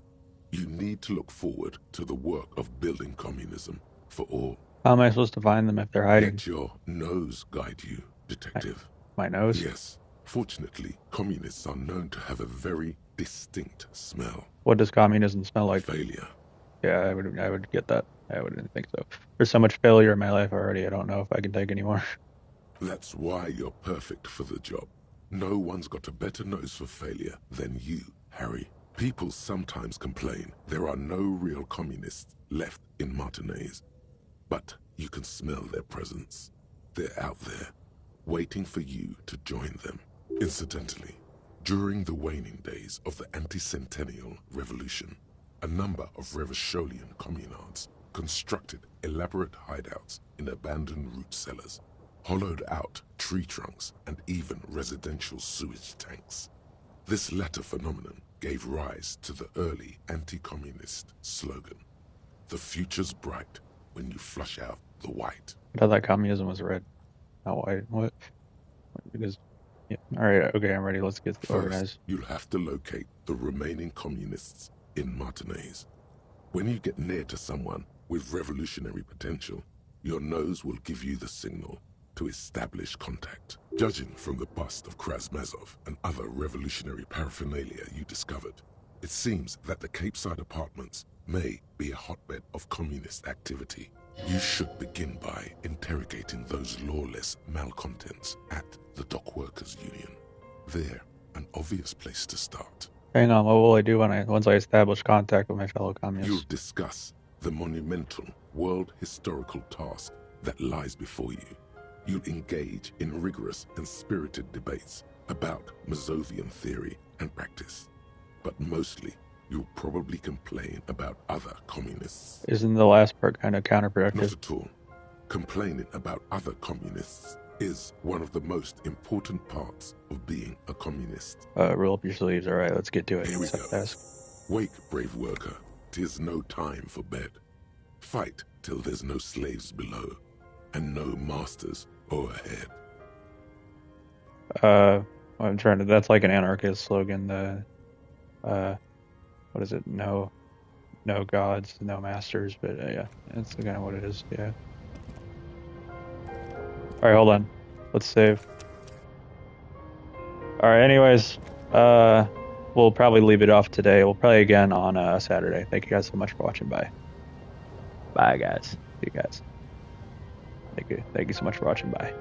You need to look forward to the work of building communism for all. How am I supposed to find them if they're hiding? Let your nose guide you, detective. My nose? Yes. Fortunately, communists are known to have a very distinct smell. What does communism smell like? Failure. Yeah, I would get that. I wouldn't think so. There's so much failure in my life already. I don't know if I can take any more. That's why you're perfect for the job. No one's got a better nose for failure than you, Harry. People sometimes complain there are no real communists left in Martinaise. But you can smell their presence. They're out there, waiting for you to join them. Incidentally, during the waning days of the anti-centennial revolution, a number of Revacholian communards constructed elaborate hideouts in abandoned root cellars, hollowed out tree trunks, and even residential sewage tanks. This latter phenomenon gave rise to the early anti-communist slogan, "The future's bright when you flush out the white." I thought that communism was red, not white. What? Because, yeah. All right, okay, I'm ready. Let's get organized. First, you'll have to locate the remaining communists in Martinaise. When you get near to someone with revolutionary potential, your nose will give you the signal to establish contact. Judging from the bust of Krasmazov and other revolutionary paraphernalia you discovered, it seems that the Cape Side apartments may be a hotbed of communist activity. You should begin by interrogating those lawless malcontents at the Dockworkers Union. They're an obvious place to start. Hang on, what will I do once I establish contact with my fellow You'll communists? discuss the monumental world historical task that lies before you. You'll engage in rigorous and spirited debates about Mazovian theory and practice. But mostly, you'll probably complain about other communists. Isn't the last part kind of counterproductive? Not at all. Complaining about other communists is one of the most important parts of being a communist. Roll up your sleeves. All right, let's get to it. Here we Set go. task. Wake, brave worker. 'Tis no time for bed. Fight till there's no slaves below, and no masters o'erhead. I'm trying to. That's like an anarchist slogan. What is it? No gods, no masters. But yeah, that's kind of what it is. Yeah. All right, hold on. Let's save. All right. Anyways, we'll probably leave it off today. We'll probably again on Saturday. Thank you guys so much for watching. Bye. Bye, guys. See you guys. Thank you. Thank you so much for watching. Bye.